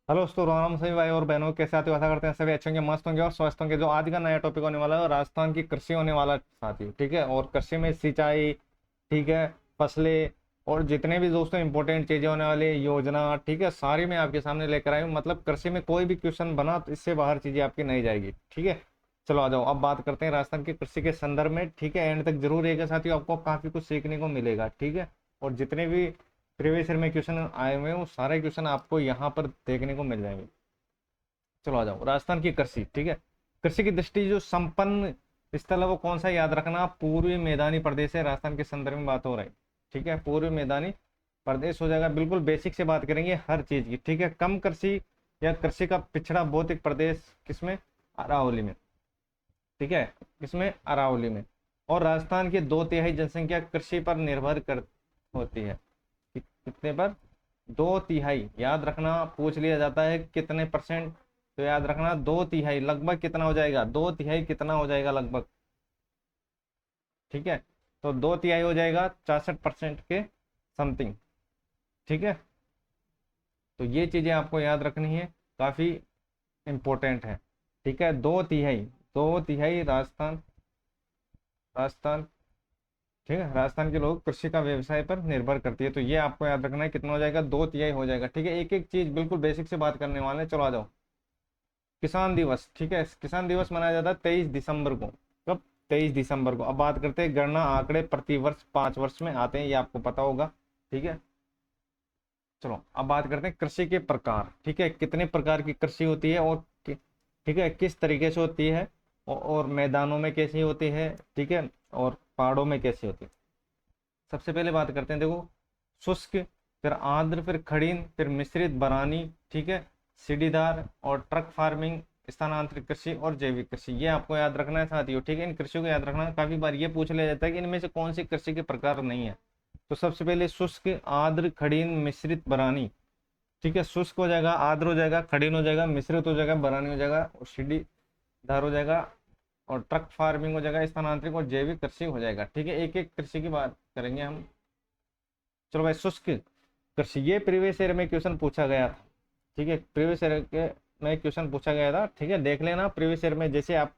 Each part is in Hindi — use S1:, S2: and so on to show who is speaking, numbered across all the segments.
S1: हेलो दोस्तों, राम सभी भाई और बहनों, कैसे आते हो? आशा करते हैं सभी अच्छे होंगे, मस्त होंगे और स्वस्थ होंगे। जो आज का नया टॉपिक होने वाला है राजस्थान की कृषि होने वाला है साथी, ठीक है। और कृषि में सिंचाई, ठीक है, फसलें और जितने भी दोस्तों इंपॉर्टेंट चीजें होने वाली योजना, ठीक है, सारी मैं आपके सामने लेकर आई हूँ। मतलब कृषि में कोई भी क्वेश्चन बना तो इससे बाहर चीजें आपकी नहीं जाएगी, ठीक है। चलो आ जाओ, अब बात करते हैं राजस्थान की कृषि के संदर्भ में, ठीक है। एंड तक जरूर रहेगा साथियों, आपको काफी कुछ सीखने को मिलेगा, ठीक है। और जितने भी प्रीवियस ईयर में क्वेश्चन आए हुए हैं वो सारे क्वेश्चन आपको यहाँ पर देखने को मिल जाएंगे। चलो आ जाओ, राजस्थान की कृषि, ठीक है। कृषि की दृष्टि जो संपन्न स्थल है वो कौन सा, याद रखना, पूर्वी मैदानी प्रदेश है। राजस्थान के संदर्भ में बात हो रही, ठीक है। पूर्वी मैदानी प्रदेश हो जाएगा। बिल्कुल बेसिक से बात करेंगे हर चीज की, ठीक है। कम कृषि या कृषि का पिछड़ा भौतिक प्रदेश किसमें? अरावली में, ठीक है। किसमें? अरावली में। और राजस्थान की 2/3 जनसंख्या कृषि पर निर्भर कर होती है। कितने पर? 2/3। याद रखना, पूछ लिया जाता है कितने परसेंट, तो याद रखना 2/3 लगभग कितना हो जाएगा, 2/3 कितना हो जाएगा लगभग, ठीक है। तो 2/3 हो जाएगा 64% के समथिंग, ठीक है। तो ये चीजें आपको याद रखनी है, काफी इंपॉर्टेंट है, ठीक है। 2/3, 2/3 राजस्थान, राजस्थान, ठीक है। राजस्थान के लोग कृषि का व्यवसाय पर निर्भर करती है। तो ये आपको याद रखना है, कितना हो जाएगा, 2/3 हो जाएगा, ठीक है। एक एक चीज बिल्कुल बेसिक से बात करने वाले हैं। चलो आ जाओ, किसान दिवस, ठीक है। किसान दिवस मनाया जाता है 23 दिसंबर को। कब? 23 दिसंबर को। अब बात करते हैं गणना आंकड़े प्रति वर्ष 5 वर्ष में आते हैं, ये आपको पता होगा, ठीक है। चलो अब बात करते हैं कृषि के प्रकार, ठीक है। कितने प्रकार की कृषि होती है और ठीक है किस तरीके से होती है, और मैदानों में कैसी होती है, ठीक है, और पहाड़ों में कैसी होती है। सबसे पहले बात करते हैं, देखो, शुष्क, फिर आर्द्र, फिर खड़ीन, फिर मिश्रित बरानी, ठीक है, सीढ़ीदार और ट्रक फार्मिंग, स्थानांतरित कृषि और जैविक कृषि। ये आपको याद रखना है साथियों, ठीक है। इन कृषियों को याद रखना। काफी बार ये पूछ लिया जाता है कि इनमें से कौन सी कृषि के प्रकार नहीं है। तो सबसे पहले शुष्क, आर्द्र, खड़ीन, मिश्रित, बरानी, ठीक है। शुष्क हो जाएगा, आर्द्र हो जाएगा, खड़ीन हो जाएगा, मिश्रित हो जाएगा, बरानी हो जाएगा और सीढ़ीदार हो जाएगा और ट्रक फार्मिंग हो जाएगा, स्थानांतरित और जैविक कृषि हो जाएगा, ठीक है। एक एक कृषि की बात करेंगे हम। चलो भाई, शुष्क कृषि, ये प्रीवियस ईयर में क्वेश्चन पूछा गया था, ठीक है। प्रीवियस ईयर के में क्वेश्चन पूछा गया था, ठीक है। देख लेना प्रीवियस ईयर में, जैसे आप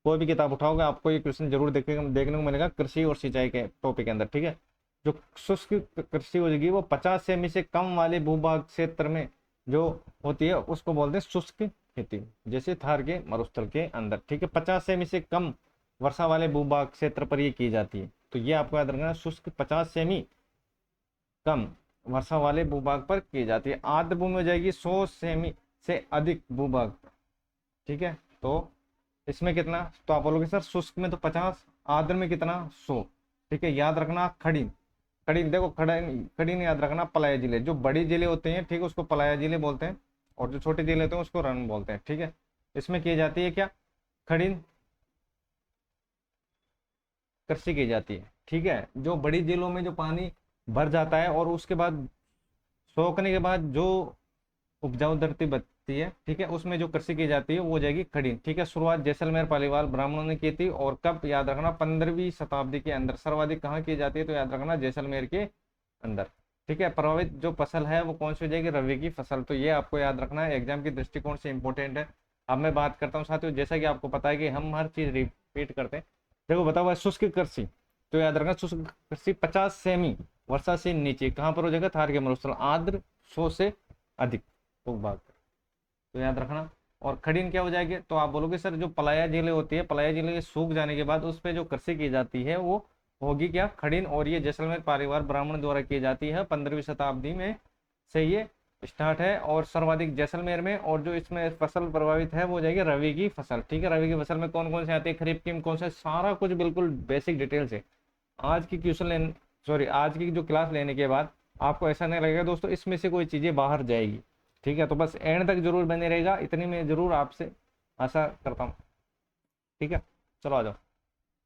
S1: कोई भी किताब उठाओगे आपको ये क्वेश्चन जरूर देखने को मिलेगा कृषि और सिंचाई के टॉपिक के अंदर, ठीक है। जो शुष्क कृषि होगी वो 50 सेमी से कम वाले भूभाग क्षेत्र में जो होती है उसको बोलते हैं शुष्क खेती, जैसे थार के मरुस्थल के अंदर, ठीक है। 50 सेमी से कम वर्षा वाले भूभाग क्षेत्र पर ये की जाती है। तो ये आपको याद रखना, शुष्क 50 सेमी कम वर्षा वाले भूभाग पर की जाती है। आर्द्र भूमि हो जाएगी 100 सेमी से अधिक भूभाग पर, ठीक है। तो इसमें कितना, तो आप बोलोगे सर शुष्क में तो 50, आर्द्र में कितना, 100, ठीक है। याद रखना खड़ी, खड़ी देखो, खड़ी खड़ी नहीं, याद रखना पलाया जिले, जो बड़ी जिले होते हैं, ठीक है, उसको पलाया जिले बोलते हैं, और जो छोटे जिले होते हैं उसको रण बोलते हैं, ठीक है। इसमें की जाती है क्या, खड़ी कृषि की जाती है, ठीक है। जो बड़ी जिलों में जो पानी भर जाता है और उसके बाद सोखने के बाद जो उपजाऊ धरती बचती है, ठीक है, उसमें जो कृषि की जाती है वो हो जाएगी खड़ी, ठीक है। शुरुआत जैसलमेर पालीवाल ब्राह्मणों ने की थी, और कब, याद रखना, 15वीं शताब्दी के अंदर। सर्वाधिक कहाँ की जाती है, तो याद रखना जैसलमेर के अंदर, ठीक है। प्रभावित जो फसल है वो कौन सी हो जाएगी, रबी की फसल। तो ये आपको याद रखना है, एग्जाम की दृष्टिकोण से इंपॉर्टेंट है। अब मैं बात करता हूँ साथियों, जैसा कि आपको पता है कि हम हर चीज रिपीट करते हैं। देखो बताओ भाई, शुष्क कृषि, तो याद रखना शुष्क कृषि 50 सेमी वर्षा से नीचे कहाँ पर हो जाएगा, थार के मरुस्थल। आर्द्र 100 से अधिक भूभाग, तो याद रखना। और खड़ीन क्या हो जाएगी, तो आप बोलोगे सर जो पलाया जिले होती है, पलाया जिले सूख जाने के बाद उस पर जो कृषि की जाती है वो होगी क्या, खड़ीन। और ये जैसलमेर परिवार ब्राह्मण द्वारा की जाती है, 15वीं शताब्दी में से ये स्टार्ट है, और सर्वाधिक जैसलमेर में। और जो इसमें फसल प्रभावित है वो हो जाएगी रवि की फसल, ठीक है। रवि की फसल में कौन कौन से आते हैं, खरीफ की कौन से, सारा कुछ बिल्कुल बेसिक डिटेल से आज की क्वेश्चन लेने, सॉरी, आज की जो क्लास लेने के बाद आपको ऐसा नहीं लगेगा दोस्तों इसमें से कोई चीजें बाहर जाएगी, ठीक है। तो बस एंड तक जरूर बने रहेगा, इतनी मैं जरूर आपसे आशा करता हूँ, ठीक है। चलो आ जाओ,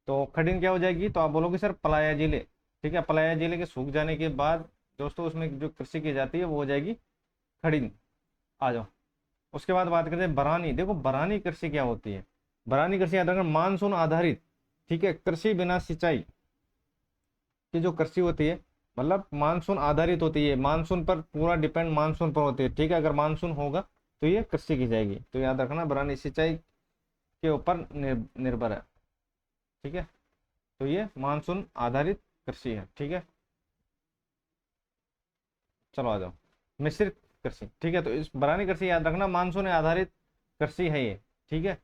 S1: तो खडीन क्या हो जाएगी, तो आप बोलोगे सर पलाया जिले, ठीक है। पलाया जिले के सूख जाने के बाद दोस्तों उसमें जो कृषि की जाती है वो हो जाएगी खडीन। आ जाओ, उसके बाद बात करते हैं बरानी। देखो बरानी कृषि क्या होती है, बरानी कृषि याद रखना, मानसून आधारित, ठीक है, कृषि बिना सिंचाई की जो कृषि होती है, मतलब मानसून आधारित होती है, मानसून पर पूरा डिपेंड मानसून पर होती है, ठीक है। अगर मानसून होगा तो ये कृषि की जाएगी। तो याद रखना बरानी सिंचाई के ऊपर निर्भर है, ठीक है। तो ये मानसून आधारित कृषि है, ठीक है। चलो आ जाओ मिश्रित कृषि, ठीक है। तो इस बरानी कृषि याद रखना मानसून आधारित कृषि है ये, ठीक है।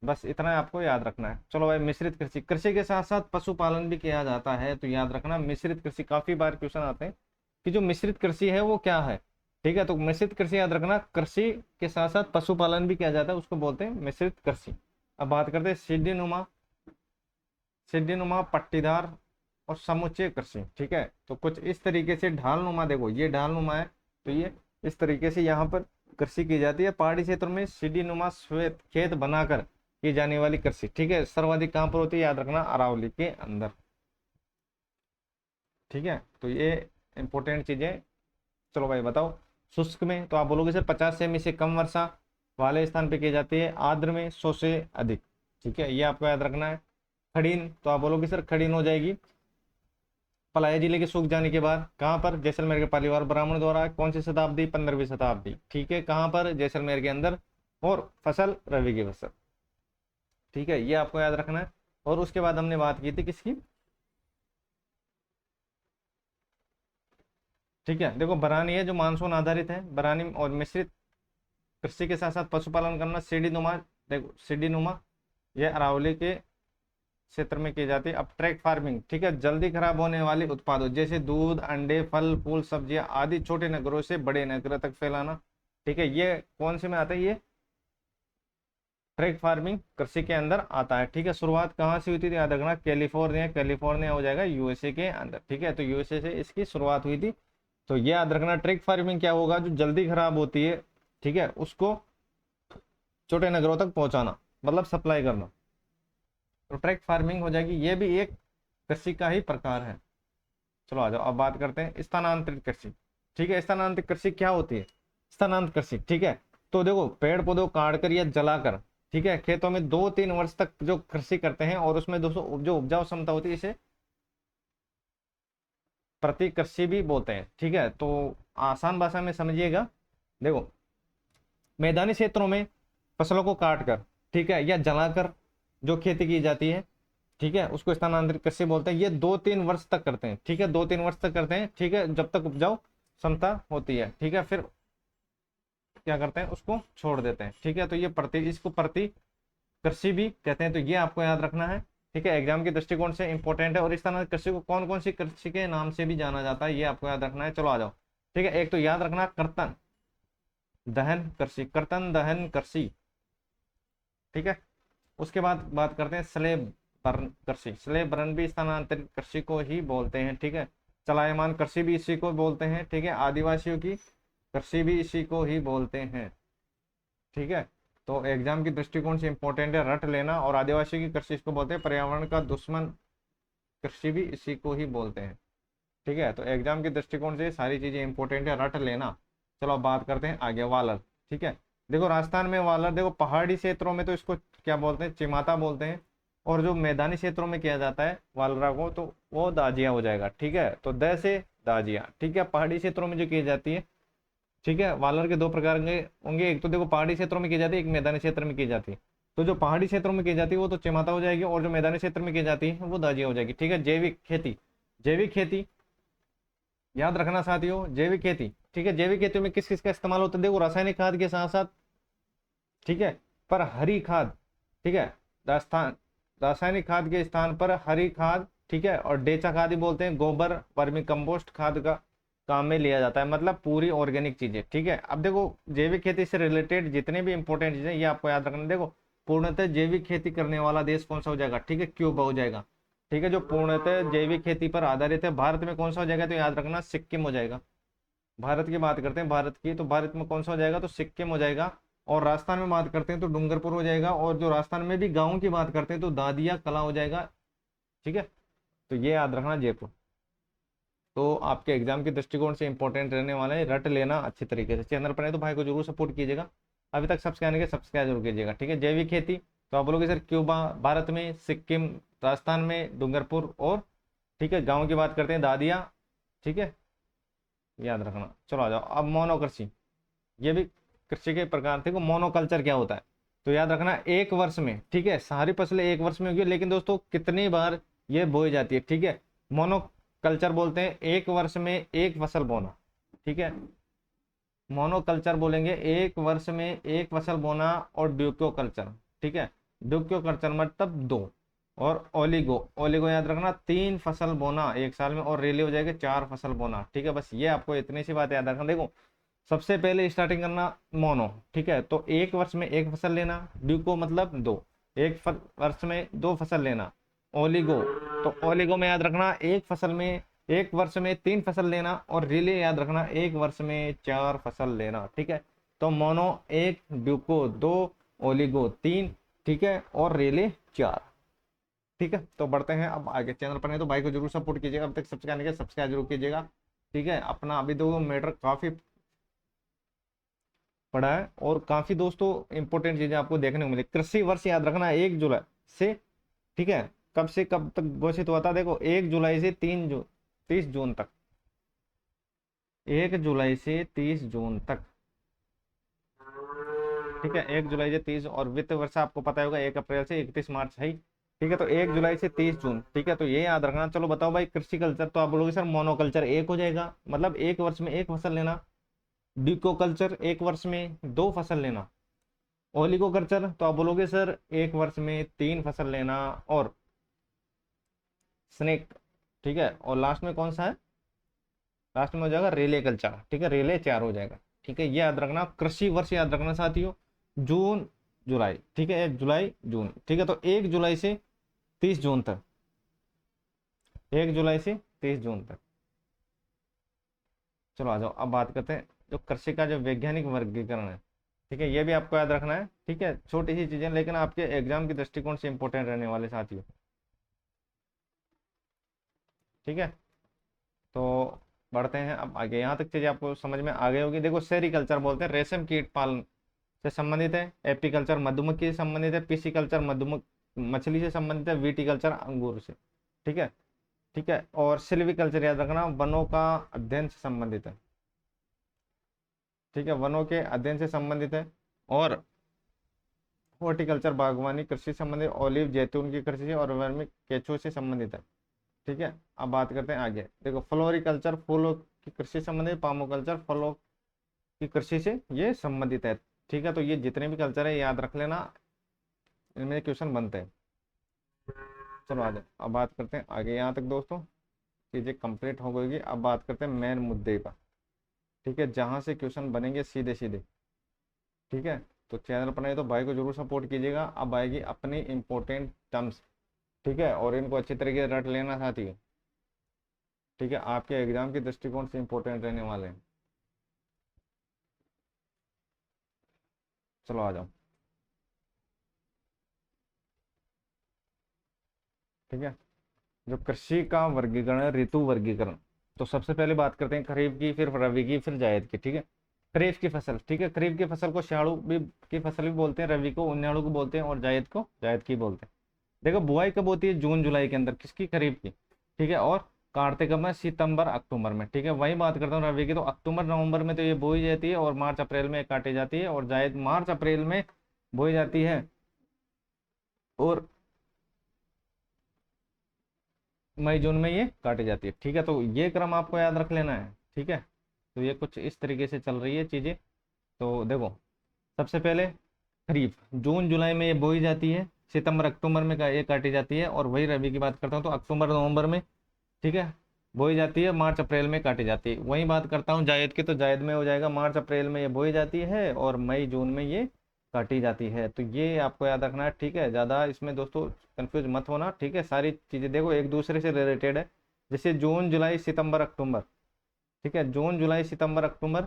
S1: बस इतना आपको याद रखना है। चलो भाई, मिश्रित कृषि, कृषि के साथ साथ पशुपालन भी किया जाता है। तो याद रखना मिश्रित कृषि, काफी बार क्वेश्चन आते हैं कि जो मिश्रित कृषि है वो क्या है, ठीक है। तो मिश्रित कृषि याद रखना कृषि के साथ साथ पशुपालन भी किया जाता है, उसको बोलते हैं मिश्रित कृषि। अब बात करते हैं सीढ़ीनुमा, पट्टीदार और समुच्चय कृषि, ठीक है। तो कुछ इस तरीके से ढालनुमा, देखो ये ढालनुमा है, तो ये इस तरीके से यहाँ पर कृषि की जाती है। पहाड़ी क्षेत्र में सीढ़ीनुमा श्वेत खेत बनाकर की जाने वाली कृषि, ठीक है। सर्वाधिक कहाँ पर होती है, याद रखना अरावली के अंदर, ठीक है। तो ये इंपॉर्टेंट चीजें। चलो भाई बताओ, शुष्क में तो आप बोलोगे सर 50 सेमी से कम वर्षा वाले स्थान पे की जाती है, आर्द्र में 100 से अधिक, ठीक है। ये आपको याद रखना है। खड़ीन तो आप बोलोगे सर खड़ीन हो जाएगी पलाया जिले के सूख जाने के बाद, कहाँ पर, जैसलमेर के पालीवाल ब्राह्मण द्वारा, कौन सी शताब्दी, 15वीं शताब्दी, ठीक है। कहाँ पर, जैसलमेर के अंदर। और फसल रवि की फसल, ठीक है। ये आपको याद रखना है। और उसके बाद हमने बात की थी किसकी, ठीक है। देखो बरानी है जो मानसून आधारित है, बरानी और मिश्रित कृषि के साथ साथ पशुपालन करना, सीढ़ीनुमा, देखो सीढ़ीनुमा ये अरावली के क्षेत्र में की जाती है। अब ट्रैक फार्मिंग, ठीक है, जल्दी खराब होने वाले उत्पादों जैसे दूध, अंडे, फल फूल, सब्जियां आदि छोटे नगरों से बड़े नगर तक फैलाना, ठीक है। ये कौन से में आता है, ये ट्रैक फार्मिंग कृषि के अंदर आता है, ठीक है। शुरुआत कहाँ से हुई थी, याद रखना कैलिफोर्निया, कैलिफोर्निया हो जाएगा यूएसए के अंदर, ठीक है। तो यूएसए से इसकी शुरुआत हुई थी। तो ये याद रखना ट्रैक फार्मिंग क्या होगा, जो जल्दी खराब होती है, ठीक है, उसको छोटे नगरों तक पहुंचाना, मतलब सप्लाई करना। तो ट्रैक फार्मिंग हो जाएगी, ये भी एक कृषि का ही प्रकार है। चलो आ जाओ, अब बात करते हैं स्थानांतरित कृषि, ठीक है। स्थानांतरित कृषि क्या होती है, स्थानांतरित कृषि, ठीक है। तो देखो पेड़ पौधों काट कर या जलाकर, ठीक है, खेतों में 2-3 वर्ष तक जो कृषि करते हैं और उसमें दोस्तों जो उपजाऊ क्षमता होती है, इसे प्रति कृषि भी बोलते हैं, ठीक है। तो आसान भाषा में समझिएगा, देखो मैदानी क्षेत्रों में फसलों को काट कर, ठीक है, या जलाकर जो खेती की जाती है, ठीक है, उसको स्थानांतरित कृषि बोलते हैं। ये 2-3 वर्ष तक करते हैं, ठीक है, 2-3 वर्ष तक करते हैं, ठीक है, जब तक उपजाऊ क्षमता होती है, ठीक है। फिर क्या करते हैं, उसको छोड़ देते हैं, ठीक है। तो ये इसको प्रति कृषि भी कहते हैं। तो ये आपको याद रखना है, ठीक है, एग्जाम के दृष्टिकोण से इंपॉर्टेंट है। और इस तरह कृषि को कौन कौन सी कृषि के नाम से भी जाना जाता है, ये आपको याद रखना है। चलो आ जाओ, ठीक है। एक तो याद रखना कर्तन दहन कृषि, कर्तन दहन कृषि, ठीक है। उसके बाद बात करते हैं स्लेब बर्न कृषि, स्लेब बर्न भी स्थानांतरित कृषि को ही बोलते हैं, ठीक है। चलायमान कृषि भी इसी को बोलते हैं, ठीक है। आदिवासियों की कृषि भी इसी को ही बोलते हैं, ठीक है। तो एग्जाम की दृष्टिकोण से इंपॉर्टेंट है, रट लेना। और आदिवासियों की कृषि इसको बोलते हैं, पर्यावरण का दुश्मन कृषि भी इसी को ही बोलते हैं, ठीक है। तो एग्जाम के दृष्टिकोण से सारी चीजें इंपॉर्टेंट है, रट लेना। चलो अब बात करते हैं आगे वालर, ठीक है। देखो राजस्थान में वालर, देखो पहाड़ी क्षेत्रों में तो इसको क्या बोलते हैं, चिमाता बोलते हैं। और जो मैदानी क्षेत्रों में किया जाता है वालरा को, तो वो दाजिया हो जाएगा, ठीक है। तो द से दाजिया, ठीक है। पहाड़ी क्षेत्रों में जो की जाती है, ठीक है, वालर के दो प्रकार के होंगे, एक तो देखो पहाड़ी क्षेत्रों में की जाती है, एक मैदानी क्षेत्र में की जाती है। तो जो पहाड़ी क्षेत्रों में की जाती है वो तो चिमाता हो जाएगी, और जो मैदानी क्षेत्र में की जाती है वो दाजिया हो जाएगी, ठीक है। जैविक खेती, जैविक खेती याद रखना साथियों, जैविक खेती, ठीक है। जैविक खेती में किस किस का इस्तेमाल होता है, देखो रासायनिक खाद के साथ साथ, ठीक है, पर हरी खाद, ठीक है, राजस्थान रासायनिक खाद के स्थान पर हरी खाद, ठीक है, और डेचा खाद ही बोलते हैं, गोबर वर्मी कंपोस्ट खाद का काम में लिया जाता है, मतलब पूरी ऑर्गेनिक चीजें, ठीक है। अब देखो जैविक खेती से रिलेटेड जितने भी इंपॉर्टेंट चीजें ये आपको याद रखना। देखो पूर्णतः जैविक खेती करने वाला देश कौन सा हो जाएगा, ठीक है, क्यूबा हो जाएगा, ठीक है। जो पूर्णतः जैविक खेती पर आधारित है, भारत में कौन सा हो जाएगा, तो याद रखना सिक्किम हो जाएगा। भारत की बात करते हैं, भारत की, तो भारत में कौन सा हो जाएगा, तो सिक्किम हो जाएगा। और राजस्थान में बात करते हैं तो डूंगरपुर हो जाएगा। और जो राजस्थान में भी गाँव की बात करते हैं तो दादिया कला हो जाएगा, ठीक है। तो ये याद रखना जयपुर। तो आपके एग्जाम के दृष्टिकोण से इंपॉर्टेंट रहने वाला है, रट लेना अच्छी तरीके से। चैनल पर है तो भाई को जरूर सपोर्ट कीजिएगा, अभी तक सब्सक्राइब नहीं किया सब्सक्राइब जरूर कीजिएगा, ठीक है। जैविक खेती तो आप बोलोगे सर क्यूबा भारत में, सिक्किम राजस्थान में, डूंगरपुर, और ठीक है गाँव की बात करते हैं दादिया, ठीक है, याद रखना। चलो आ जाओ अब मोनो कृषि, ये भी कृषि के प्रकार थे, मोनोकल्चर क्या होता है। तो याद रखना एक वर्ष में, ठीक है, सारी फसलें एक वर्ष में होगी, लेकिन दोस्तों कितनी बार ये बोई जाती है, ठीक है। मोनोकल्चर बोलते हैं एक वर्ष में एक फसल बोना, ठीक है। मोनोकल्चर बोलेंगे एक वर्ष में एक फसल बोना। और ड्यूक्यो कल्चर, ठीक है, ड्यूक्यो कल्चर मतलब दो। और ओलिगो, ओलिगो याद रखना तीन फसल बोना एक साल में। और रेली हो जाएगी चार फसल बोना, ठीक है। बस ये आपको इतनी सी बात याद रखना। देखो सबसे पहले स्टार्टिंग करना मोनो, ठीक है, तो एक वर्ष में एक फसल लेना। ड्यूको मतलब दो, वर्ष में दो फसल लेना। ओलिगो, तो ओलिगो में याद रखना एक फसल में, एक वर्ष में तीन फसल लेना। और रिले याद रखना एक वर्ष में चार फसल लेना, ठीक है। तो मोनो एक, ड्यूको दो, ओलिगो तीन, ठीक है, और रिले चार, ठीक है। तो बढ़ते हैं अब आगे। चैनल पर नहीं तो भाई को जरूर सपोर्ट कीजिएगा, अब तक सब्सक्राइब नहीं किया सब्सक्राइब जरूर कीजिएगा, ठीक है। अपना अभी तो मैटर काफी पड़ा है और काफी दोस्तों इंपॉर्टेंट चीजें आपको देखने को मिली। कृषि वर्ष याद रखना 1 जुलाई से, ठीक है, कब से कब तक घोषित हुआ था। देखो 1 जुलाई से 30 जून तक, 1 जुलाई से 30 जून तक, ठीक है, 1 जुलाई से 30। और वित्त वर्ष आपको पता होगा 1 अप्रैल से 31 मार्च है, ठीक है। तो 1 जुलाई से 30 जून, ठीक है, तो ये याद रखना। चलो बताओ भाई कृषि कल्चर, तो आप बोलोगे सर मोनोकल्चर एक हो जाएगा, मतलब एक वर्ष में एक फसल लेना। डिको कल्चर एक वर्ष में दो फसल लेना। ओलिगो कल्चर तो आप बोलोगे सर एक वर्ष में तीन फसल लेना। और स्नेक, ठीक है, और लास्ट में कौन सा है, लास्ट में हो जाएगा रेले कल्चर, ठीक है, रेले चार हो जाएगा, ठीक है। ये याद रखना कृषि वर्ष याद रखना साथियों, जून जुलाई, ठीक है, 1 जुलाई जून, ठीक है। तो 1 जुलाई से 30 जून तक, 1 जुलाई से 30 जून तक। चलो आ जाओ अब बात करते हैं जो कृषि का जो वैज्ञानिक वर्गीकरण है, ठीक है, ये भी आपको याद रखना है, ठीक है। छोटी सी चीजें लेकिन आपके एग्जाम के दृष्टिकोण से इंपॉर्टेंट रहने वाले साथियों, ठीक है। तो बढ़ते हैं अब आगे। यहाँ तक चीजें आपको समझ में आ गई होगी। देखो सेरिकल्चर बोलते हैं रेशम कीट पालन से संबंधित है। एपीकल्चर मधुमक्खी से संबंधित है। पिसिकल्चर मछली से संबंधित है। विटिकल्चर अंगूर से, ठीक है, ठीक है। और सिल्वीकल्चर याद रखना वनों का अध्ययन से संबंधित है, ठीक है, वनों के अध्ययन से संबंधित है। और हॉर्टिकल्चर बागवानी कृषि से संबंधित। ऑलिव जैतून की कृषि से। और वर्मी केचुओं से संबंधित है, ठीक है। अब बात करते हैं आगे। देखो फ्लोरिकल्चर फूलों की कृषि से संबंधित। पामोकल्चर फलों की कृषि से ये संबंधित है, ठीक है। तो ये जितने भी कल्चर है याद रख लेना, इनमें क्वेश्चन बनते हैं। चलो आ जाओ अब बात करते हैं आगे। यहाँ तक दोस्तों चीजें कंप्लीट हो गई। अब बात करते हैं मेन मुद्दे पर, ठीक है, जहां से क्वेश्चन बनेंगे सीधे सीधे, ठीक है। तो चैनल पर नहीं तो भाई को जरूर सपोर्ट कीजिएगा। अब आएगी अपनी इंपॉर्टेंट टर्म्स, ठीक है, और इनको अच्छी तरीके से रट लेना साथी, ठीक है, आपके एग्जाम के दृष्टिकोण से इंपॉर्टेंट रहने वाले हैं। चलो आ जाओ, ठीक है। जो कृषि का वर्गीकरण है, ऋतु वर्गीकरण, तो सबसे पहले बात करते हैं खरीफ की, फिर रबी की, फिर जायद की, ठीक है। खरीफ की फसल, ठीक है, खरीफ की फसल को सियाड़ू भी की फसल भी बोलते हैं। रबी को उन्याड़ू को बोलते हैं। और जायद को जायद की बोलते हैं। देखो बुआई कब होती है, जून जुलाई के अंदर, किसकी, खरीफ की, ठीक है। और काटते कब है, सितंबर अक्टूबर में, ठीक है। वही बात करता हूँ रबी की, तो अक्टूबर नवंबर में तो ये बोई जाती है और मार्च अप्रैल में काटी जाती है। और जायद मार्च अप्रैल में बोई जाती है और मई जून में ये काटी जाती है, ठीक है। तो ये क्रम आपको याद रख लेना है, ठीक है। तो ये कुछ इस तरीके से चल रही है चीजें। तो देखो सबसे पहले खरीफ जून जुलाई में ये बोई जाती है। सितंबर अक्टूबर में ये काटी जाती है। और वही रबी की बात करता हूँ तो अक्टूबर नवंबर में, ठीक है, बोई जाती है। मार्च अप्रैल में काटी जाती है। वही बात करता हूँ जायद की, तो जायद में हो जाएगा मार्च अप्रैल में ये बोई जाती है और मई जून में ये काटी जाती है। तो ये आपको याद रखना है, ठीक है। ज़्यादा इसमें दोस्तों कंफ्यूज मत होना, ठीक है। सारी चीज़ें देखो एक दूसरे से रिलेटेड है। जैसे जून जुलाई सितंबर अक्टूबर, ठीक है, जून जुलाई सितंबर अक्टूबर,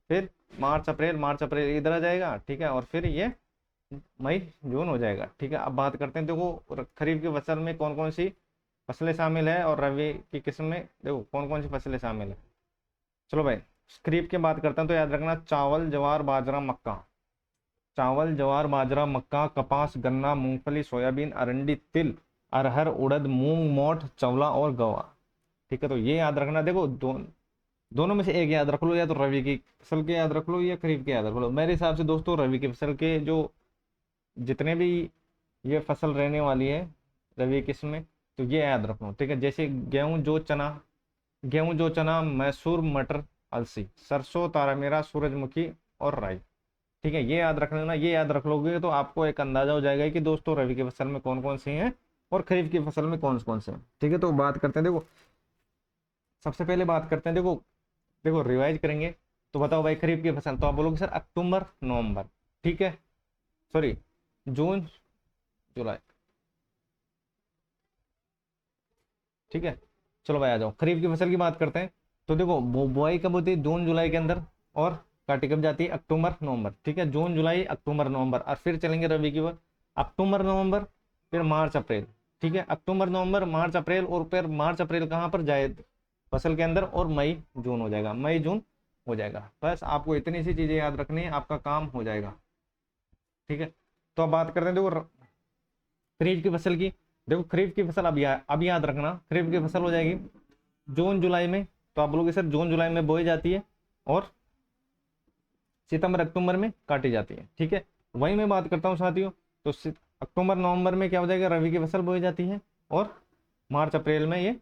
S1: फिर मार्च अप्रैल इधर आ जाएगा, ठीक है। और फिर ये मई जून हो जाएगा, ठीक है। अब बात करते हैं देखो खरीफ की फसल में कौन कौन सी फसलें शामिल है और रबी की किस्म में देखो कौन कौन सी फसलें शामिल है। चलो भाई खरीफ की बात करते हैं तो याद रखना चावल जवार बाजरा मक्का। चावल जवार बाजरा मक्का कपास गन्ना मूंगफली सोयाबीन अरंडी तिल अरहर उड़द मूंग मोठ चवला और गवा, ठीक है। तो ये याद रखना। देखो दोनों में से एक याद रख लो, या तो रबी की फसल के याद रख लो या खरीफ के याद रख लो। मेरे हिसाब से दोस्तों रबी की फसल के जो जितने भी ये फसल रहने वाली है रबी किस्म में, तो ये याद रखना, ठीक है। जैसे गेहूं, जो चना, मैसूर, मटर, अलसी, सरसों, तारामीरा, सूरजमुखी और राई, ठीक है। ये याद रख लेना। ये याद रख लोगे तो आपको एक अंदाजा हो जाएगा कि दोस्तों रबी की फसल में कौन कौन सी हैं और खरीफ की फसल में कौन कौन से हैं, ठीक है। तो बात करते हैं, देखो सबसे पहले बात करते हैं, देखो देखो रिवाइज करेंगे। तो बताओ भाई खरीफ की फसल, तो आप बोलोगे सर अक्टूबर नवंबर, ठीक है, सॉरी जून जुलाई, ठीक है। चलो भाई आ जाओ, खरीफ की फसल की बात करते हैं। तो देखो बुआई कब होती है, जून जुलाई के अंदर, और काटी कब जाती है, अक्टूबर नवंबर, ठीक है। जून जुलाई अक्टूबर नवंबर, और फिर चलेंगे रबी की बात, अक्टूबर नवंबर, फिर मार्च अप्रैल, ठीक है। अक्टूबर नवंबर मार्च अप्रैल, और फिर मार्च अप्रैल कहाँ पर जायद फसल के अंदर, और मई जून हो जाएगा, मई जून हो जाएगा। बस आपको इतनी सी चीजें याद रखनी है, आपका काम हो जाएगा, ठीक है। तो अब बात करते हैं, देखो खरीफ की फसल की। देखो खरीफ की फसल अब याद रखना, खरीफ की फसल हो जाएगी जून जुलाई में। तो आप बोलोगे सर जून जुलाई में बोई जाती है और सितंबर अक्टूबर में काटी जाती है, ठीक है। वही मैं बात करता हूँ साथियों। तो अक्टूबर नवंबर में क्या हो जाएगा, रबी की फसल बोई जाती है, और मार्च अप्रैल में ये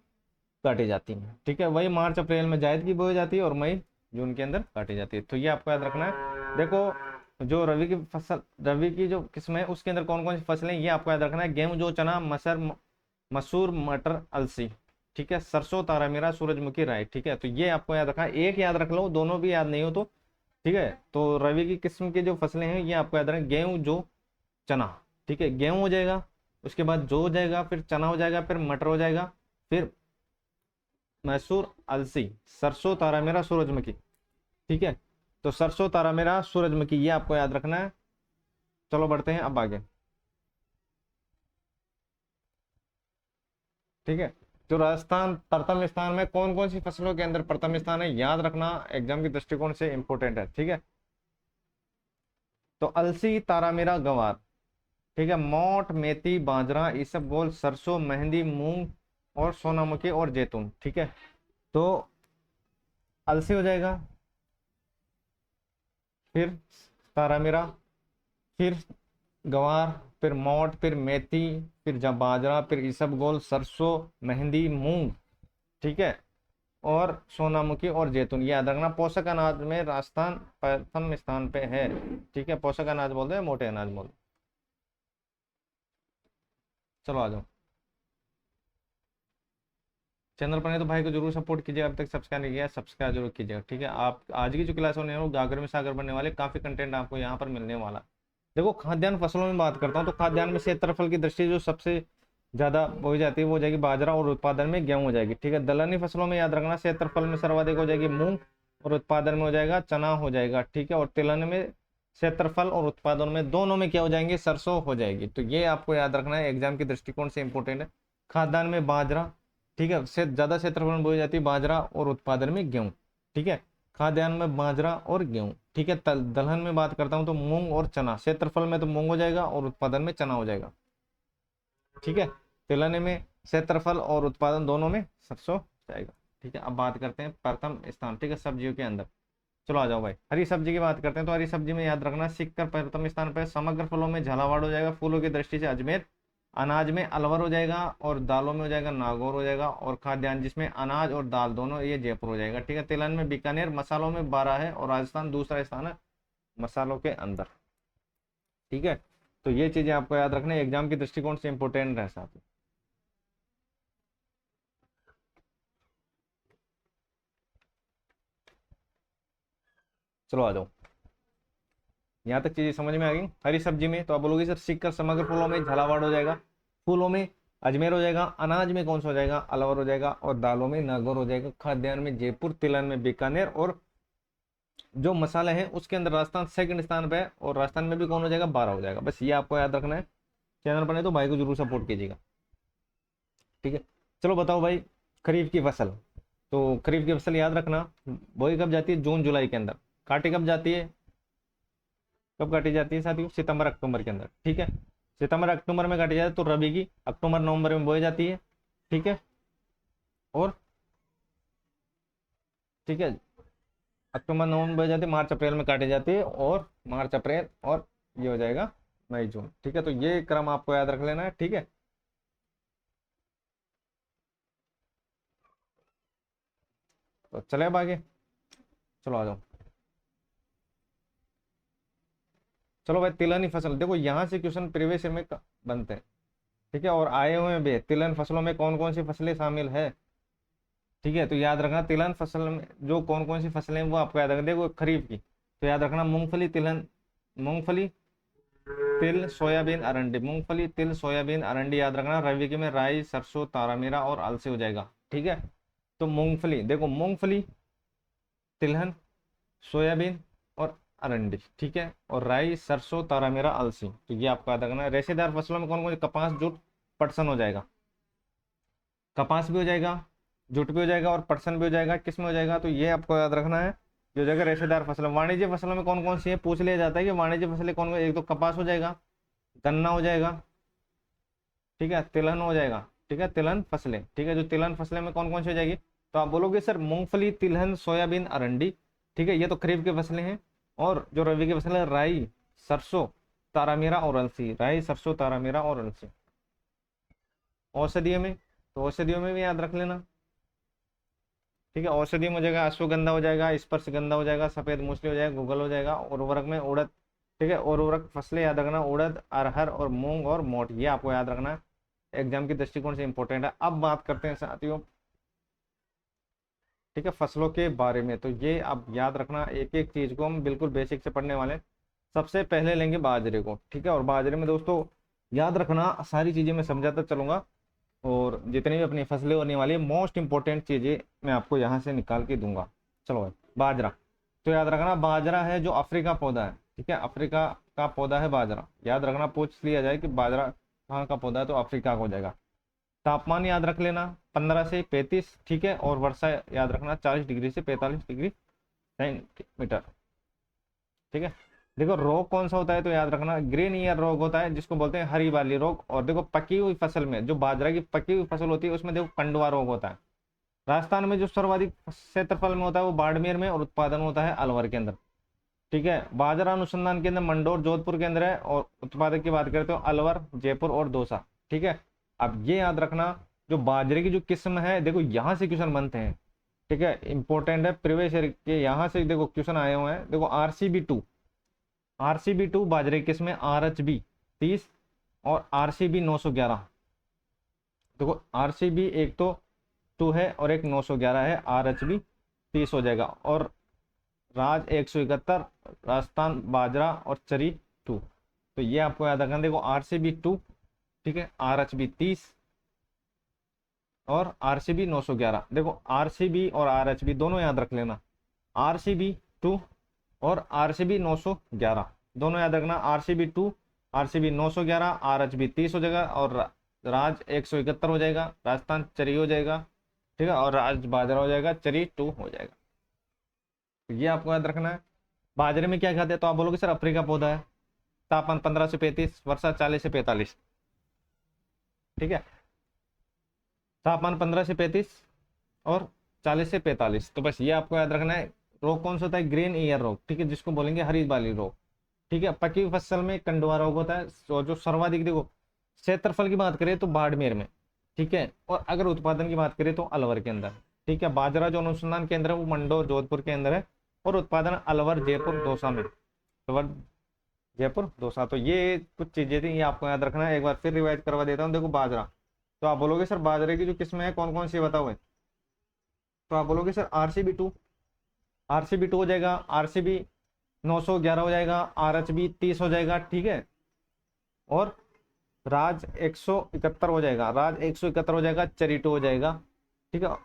S1: काटी जाती है, ठीक है। वही मार्च अप्रैल में जायद की बोई जाती है, और मई जून के अंदर काटी जाती है। तो ये आपको याद रखना है। देखो जो रबी की फसल, रबी की जो किस्म है उसके अंदर कौन कौन सी फसलें, ये आपको याद रखना है। गेहूं, जो चना, मसूर, मटर, अलसी, ठीक है, सरसों, तारामीरा, सूरजमुखी, राई, ठीक है। तो ये आपको याद रखना है। एक याद रख लो, दोनों भी याद नहीं हो तो, ठीक है। तो रबी की किस्म की जो फसलें हैं ये आपको याद रखना, गेहूं, जो चना, ठीक है, गेहूं हो जाएगा, उसके बाद जो हो जाएगा, फिर चना हो जाएगा, फिर मटर हो जाएगा, फिर मैसूर, अलसी, सरसों, तारामीरा, सूरजमुखी, ठीक है। तो सरसों, तारामीरा, सूरजमुखी ये आपको याद रखना है। चलो बढ़ते हैं अब आगे, ठीक है। तो राजस्थान प्रथम स्थान में, कौन कौन सी फसलों के अंदर प्रथम स्थान है, याद रखना, एग्जाम के दृष्टिकोण से इंपॉर्टेंट है, ठीक है। तो अलसी, तारामीरा, गवार, ठीक है, मोट, मेथी, बाजरा, इसबगोल, सरसों, मेहंदी, मूंग और सोनामुखी और जैतून, ठीक है। तो अलसी हो जाएगा, फिर तारामीरा, फिर गवार, फिर मोट, फिर मेथी, फिर जब बाजरा, फिर इसबगोल, सरसों, मेहंदी, मूंग, ठीक है, और सोनामुखी और जैतून। ये याद रखना। पोषक अनाज में राजस्थान प्रथम स्थान पे है, ठीक है। पोषक अनाज बोलते हैं, मोटे अनाज बोलते हैं। चलो आ जाओ, चैनल पर नहीं तो भाई को जरूर सपोर्ट कीजिए, अब तक सब्सक्राइब नहीं किया सब्सक्राइब जरूर कीजिएगा, ठीक है। आप आज की जो क्लास होने वाली है वो गागर में सागर बनने वाले, काफी कंटेंट आपको यहाँ पर मिलने वाला। देखो खाद्यान्न फसलों में बात करता हूँ, तो खाद्यान्न में क्षेत्रफल की दृष्टि जो सबसे ज्यादा बोई जाती है वो हो जाएगी बाजरा, और उत्पादन में गेहूं हो जाएगी, ठीक है। दलहनी फसलों में याद रखना, क्षेत्रफल में सर्वाधिक हो जाएगी मूंग, और उत्पादन में हो जाएगा चना हो जाएगा, ठीक है। और तिलहन में क्षेत्रफल और उत्पादन में दोनों में क्या हो जाएंगे, सरसों हो जाएगी। तो ये आपको याद रखना है, एग्जाम के दृष्टिकोण से इंपॉर्टेंट है। खाद्यान्न में बाजरा, ठीक है, से ज्यादा क्षेत्रफल में बोई जाती है बाजरा, और उत्पादन में गेहूं, ठीक है। खाद्यान्न में बाजरा और गेहूं, ठीक है। दलहन में बात करता हूं तो मूंग और चना, क्षेत्रफल में तो मूंग हो जाएगा और उत्पादन में चना हो जाएगा, ठीक है। तिलहन में क्षेत्रफल और उत्पादन दोनों में सरसों जाएगा, ठीक है। अब बात करते हैं प्रथम स्थान, ठीक है, सब्जियों के अंदर। चलो आ जाओ भाई, हरी सब्जी की बात करते हैं। तो हरी सब्जी में याद रखना, सिक्कर प्रथम स्थान पर, समग्र फलों में झालावाड़ हो जाएगा, फूलों की दृष्टि से अजमेर, अनाज में अलवर हो जाएगा, और दालों में हो जाएगा नागौर हो जाएगा, और खाद्यान्न जिसमें अनाज और दाल दोनों, ये जयपुर हो जाएगा, ठीक है। तिलहन में बीकानेर, मसालों में 12 है, और राजस्थान दूसरा स्थान है मसालों के अंदर, ठीक है। तो ये चीजें आपको याद रखना, एग्जाम के दृष्टिकोण से इंपोर्टेंट है साथ में। चलो आ जाओ, यहाँ तक चीजें समझ में आ गई। हरी सब्जी में तो आप बोलोगे सर सीकर, समग्र फूलों में झालावाड़ हो जाएगा, फूलों में अजमेर हो जाएगा, अनाज में कौन सा हो जाएगा, अलवर हो जाएगा, और दालों में नागौर हो जाएगा, खाद्यान्न में जयपुर, तिलहन में बीकानेर, और जो मसाले हैं उसके अंदर राजस्थान सेकंड स्थान पे है, और राजस्थान में भी कौन हो जाएगा, 12 हो जाएगा। बस ये आपको याद रखना है। चैनल पर नहीं तो भाई को जरूर सपोर्ट कीजिएगा, ठीक है। चलो बताओ भाई खरीफ की फसल। तो खरीफ की फसल याद रखना, बोई कब जाती है, जून जुलाई के अंदर, काटी कब जाती है, कब काटी जाती है साथियों, सितंबर अक्टूबर के अंदर, ठीक है। सितंबर अक्टूबर में काटी जाती है। तो रबी की अक्टूबर नवंबर में बोई जाती है, ठीक है। और ठीक है, अक्टूबर नवंबर जाती है, मार्च अप्रैल में काटी जाती है, और मार्च अप्रैल, और ये हो जाएगा मई जून। ठीक है, तो ये क्रम आपको याद रख लेना है। ठीक है, तो चले अब आगे, चलो आ जाओ। चलो भाई, तिलहनी फसल, देखो यहाँ से क्वेश्चन प्रीवियस ईयर में बनते हैं। ठीक है, और आए हुए भी हैं। तिलहन फसलों में कौन कौन सी फसलें शामिल है। ठीक है, तो याद रखना तिलहन फसल में जो कौन कौन सी फसलें हैं वो आपको याद रखना। देखो खरीफ की तो याद रखना मूंगफली, तिलहन, मूंगफली, तिल, सोयाबीन, अरंडी, मूंगफली, तिल, सोयाबीन, अरंडी याद रखना। रबी की में राई, सरसों, तारामीरा और अलसी हो जाएगा। ठीक है, तो मूंगफली, देखो मूंगफली, तिलहन, सोयाबीन और अरंडी। ठीक है, और राई, सरसों, तारामीरा, अलसी, तो ये आपको याद रखना है। रेशेदार फसलों में कौन कौन, कपास, जूट, पटसन हो जाएगा। कपास भी हो जाएगा, जूट भी हो जाएगा और पटसन भी हो जाएगा। किस में हो जाएगा, तो ये आपको याद रखना है, जो जगह रेशेदार फसल। वाणिज्य फसलों में कौन कौन सी है पूछ लिया जाता है कि वाणिज्य फसलें कौन कौन, एक तो कपास हो जाएगा, गन्ना हो जाएगा, ठीक है, तिलहन हो जाएगा। ठीक है, तिलहन फसलें। ठीक है, जो तिलहन फसलें में कौन कौन सी हो जाएगी, तो आप बोलोगे सर मूंगफली, तिलहन, सोयाबीन, अरंडी। ठीक है, ये तो खरीफ की फसलें हैं। और जो रबी की फसलें, राई, सरसों, तारामीरा और अलसी, राई, सरसों, तारामीरा और अलसी। औषधियों में, तो औषधियों में भी याद रख लेना। ठीक है, औषधि में हो जाएगा अश्वगंधा हो जाएगा, स्पर्शगंधा हो जाएगा, सफेद मूसली हो जाएगा, गूगल हो जाएगा। उर्वरक में उड़द। ठीक है, उर्वरक फसलें याद रखना, उड़द, अरहर और मूंग और मोठ, ये आपको याद रखना है, एग्जाम की दृष्टिकोण से इंपॉर्टेंट है। अब बात करते हैं साथियों, ठीक है, फसलों के बारे में। तो ये अब याद रखना, एक एक चीज को हम बिल्कुल बेसिक से पढ़ने वाले हैं। सबसे पहले लेंगे बाजरे को। ठीक है, और बाजरे में दोस्तों याद रखना, सारी चीजें मैं समझाता चलूंगा, और जितनी भी अपनी फसलें होने वाली है मोस्ट इंपॉर्टेंट चीजें मैं आपको यहाँ से निकाल के दूंगा। चलो भाई, बाजरा, तो याद रखना बाजरा है जो अफ्रीका पौधा है। ठीक है, अफ्रीका का पौधा है बाजरा, याद रखना, पूछ लिया जाए कि बाजरा कहाँ का पौधा है तो अफ्रीका का हो जाएगा। तापमान याद रख लेना 15 से 35। ठीक है, और वर्षा याद रखना 40 डिग्री से 45 डिग्री सेंटीमीटर। ठीक है, देखो रोग कौन सा होता है तो याद रखना ग्रीन ईयर रोग होता है, जिसको बोलते हैं हरी बाली रोग। और देखो पकी हुई फसल में, जो बाजरा की पकी हुई फसल होती है उसमें देखो कंडुआ रोग होता है। राजस्थान में जो सर्वाधिक क्षेत्रफल में होता है वो बाड़मेर में, और उत्पादन होता है अलवर के अंदर। ठीक है, बाजरा अनुसंधान केंद्र मंडौर, जोधपुर के अंदर है, और उत्पादक की बात करें तो अलवर, जयपुर और दौसा। ठीक है, अब ये याद रखना, जो बाजरे की जो किस्म है, देखो यहाँ से क्वेश्चन बनते हैं। ठीक है, इंपॉर्टेंट है, प्रीवियस ईयर के यहाँ से देखो क्वेश्चन आए हुए हैं। देखो RCB2, RCB2 बाजरे की किस्म है, RHB 30 और RCB 911। देखो RCB एक तो 2 है और एक 911 है, RHB 30 हो जाएगा। और राज 171, राजस्थान बाजरा और चरी 2, तो ये आपको याद रखना। देखो RCB 2, ठीक है, RHB 30 और RCB 911। देखो RCB और RHB दोनों याद रख लेना, RCB 2 और RCB 911 दोनों याद रखना। RCB 2, RCB 911, RHB 30 हो जाएगा, और राज 171 हो जाएगा, राजस्थान चरी हो जाएगा। ठीक है, और राज बाजरा हो जाएगा, चरी 2 हो जाएगा। तो ये आपको याद रखना है। बाजरे में क्या खाते हैं तो आप बोलोगे सर अफ्रीका पौधा है। तापमान 15 से 35, वर्षा 40 से 45। ठीक है, तापमान 15 से 35 और 40 से 45, तो बस ये आपको याद रखना है। रोग कौन सा होता है, ग्रीन ईयर रोग। ठीक है, जिसको बोलेंगे हरी बाली रोग। ठीक है, पकी हुई फसल में कंडुआ रोग होता है। और जो सर्वाधिक देखो क्षेत्रफल की बात करें तो बाड़मेर में। ठीक है, और अगर उत्पादन की बात करें तो अलवर के अंदर। ठीक है, बाजरा जो अनुसंधान केंद्र है वो मंडौर, जोधपुर के अंदर है, और उत्पादन अलवर, जयपुर, दौसा में। अलवर, जयपुर, दौसा, तो ये कुछ चीजें थी, ये आपको याद रखना है। एक बार फिर रिवाइज करवा देता हूँ। देखो बाजरा, तो आप बोलोगे सर बाजरे की जो किस्में हैं कौन कौन सी बताओ है, तो आप बोलोगे सर RCB 2 हो जाएगा, RCB 911 हो जाएगा, RHB 30 हो जाएगा। ठीक है, और राज 171 हो जाएगा, राज 171 हो जाएगा, चरी 2 हो जाएगा। ठीक है,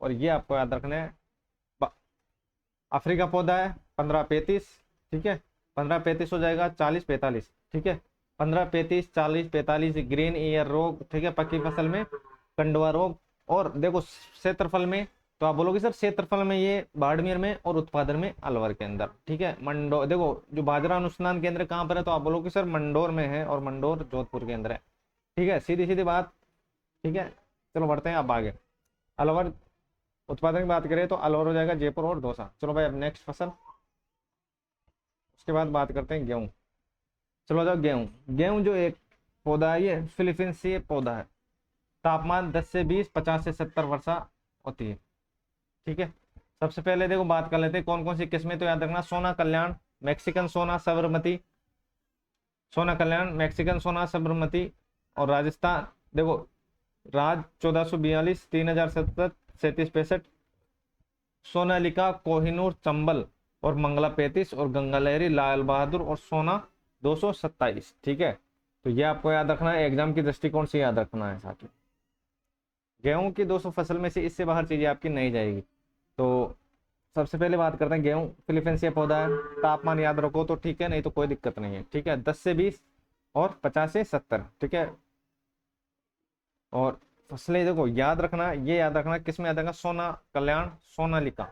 S1: और ये आपको याद रखना है। ब- अफ्रीका पौधा है 15 35। ठीक है, 15 35 हो जाएगा, 40 45। ठीक है, 15 35 40 45 ग्रीन ईयर रोग। ठीक है, पक्की फसल में कंडुआ रोग। और देखो क्षेत्रफल में, तो आप बोलोगे सर क्षेत्रफल में ये बाड़मेर में, और उत्पादन में अलवर के अंदर। ठीक है, मंडोर, देखो जो बाजरा अनुसंधान केंद्र कहाँ पर है तो आप बोलोगे सर मंडोर में है, और मंडोर जोधपुर के अंदर है। ठीक है, सीधी सीधी बात। ठीक है, चलो बढ़ते हैं अब आगे। अलवर, उत्पादन की बात करें तो अलवर हो जाएगा, जयपुर और दौसा। चलो भाई अब नेक्स्ट फसल, उसके बाद बात करते हैं गेहूं। चलो जाओ गेहूं। गेहूं जो एक पौधा है, ये फिलीपींसी पौधा है। तापमान 10 से 20, 50 से 70 वर्षा होती है। ठीक है, सबसे पहले देखो बात कर लेते हैं कौन कौन सी किस्में। तो याद रखना, सोना कल्याण, मैक्सिकन सोना, साबरमती। सोना कल्याण, मैक्सिकन सोना, साबरमती। और राजस्थान देखो, राज 1442, 3070, 3765। सोनालिका, कोहिनूर, चंबल और मंगला 35 और गंगा लहरी, लाल बहादुर और सोना 227। ठीक है, तो ये आपको याद रखना है, एग्जाम की दृष्टिकोण से याद रखना है साथ में। गेहूं की 200 फसल में से इससे बाहर चीजें आपकी नहीं जाएगी। तो सबसे पहले बात करते हैं गेहूं, फिलीपींसिया पौधा है। तापमान याद रखो तो ठीक है, नहीं तो कोई दिक्कत नहीं है। ठीक है, 10 से 20 और 50 से 70। ठीक है, और फसलें देखो याद रखना, ये याद रखना किस में याद रखना, सोना कल्याण, सोनालिका।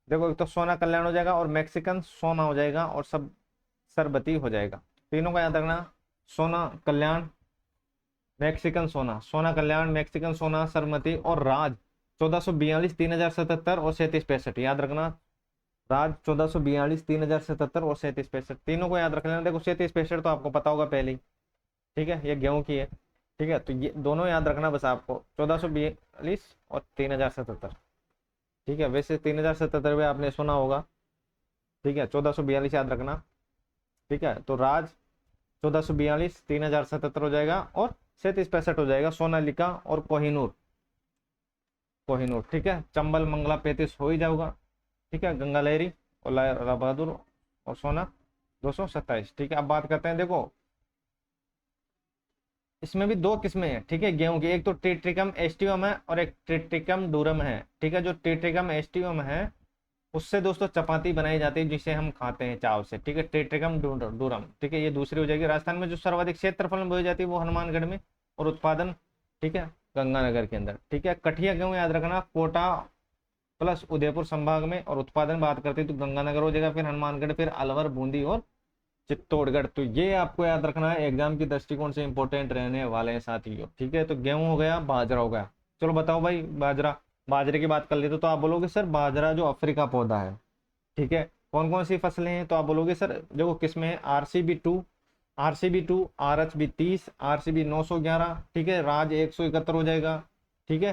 S1: देखो एक तो सोना कल्याण हो जाएगा और मैक्सिकन सोना हो जाएगा और सब सरबती हो जाएगा। तीनों का याद रखना, सोना कल्याण, मैक्सिकन सोना, सोना कल्याण, मैक्सिकन सोना, सरमती और राज 1442, 3077 और 3765। याद रखना, राज 1442, 3077 और 3765, तीनों को याद रख लेना। देखो 3765 तो आपको पता होगा पहले ही। ठीक है, ये गेहूं की है। ठीक है, तो ये दोनों याद रखना बस आपको, 1442 और 3077। ठीक है, वैसे 3077 भी आपने सुना होगा। ठीक है, 1442 याद रखना। ठीक है, तो राज 1442, 3077 हो जाएगा और 3765 हो जाएगा, सोनालिका और कोहिनूर। कोहिनूर ठीक है, चंबल मंगला 35 हो ही जाऊंगा। ठीक है, गंगा लहरी और लाल बहादुर और सोना 227। ठीक है, अब बात करते हैं, देखो इसमें भी दो किस्में हैं। ठीक है, गेहूं की, एक तो ट्रिटिकम एस्टिवम है और एक ट्रिटिकम डूरम है। ठीक है, जो ट्रिटिकम एस्टिवम है उससे दोस्तों चपाती बनाई जाती है जिसे हम खाते हैं चाव से। ठीक है, ट्रिटिकम डूरम। ठीक है, ये दूसरी हो जाएगी। राजस्थान में जो सर्वाधिक क्षेत्रफल में बोई जाती है वो हनुमानगढ़ में, और उत्पादन ठीक है गंगानगर के अंदर। ठीक है, कठिया गेहूं याद रखना, कोटा प्लस उदयपुर संभाग में, और उत्पादन बात करते हैं तो गंगानगर हो जाएगा, फिर हनुमानगढ़, फिर अलवर, बूंदी और चित्तौड़गढ़। तो ये आपको याद रखना है, एग्जाम की दृष्टिकोण से इंपॉर्टेंट रहने वाले हैं साथियों। ठीक है, तो गेहूं हो गया, बाजरा हो गया। चलो बताओ भाई बाजरा, बाजरे की बात कर लेते तो आप बोलोगे सर बाजरा जो अफ्रीका पौधा है। ठीक है, कौन कौन सी फसलें हैं, तो आप बोलोगे सर देखो किसमें है, RCB 2, RCB 2, RHB 30, RCB 911। ठीक है, राज 171 हो जाएगा। ठीक है,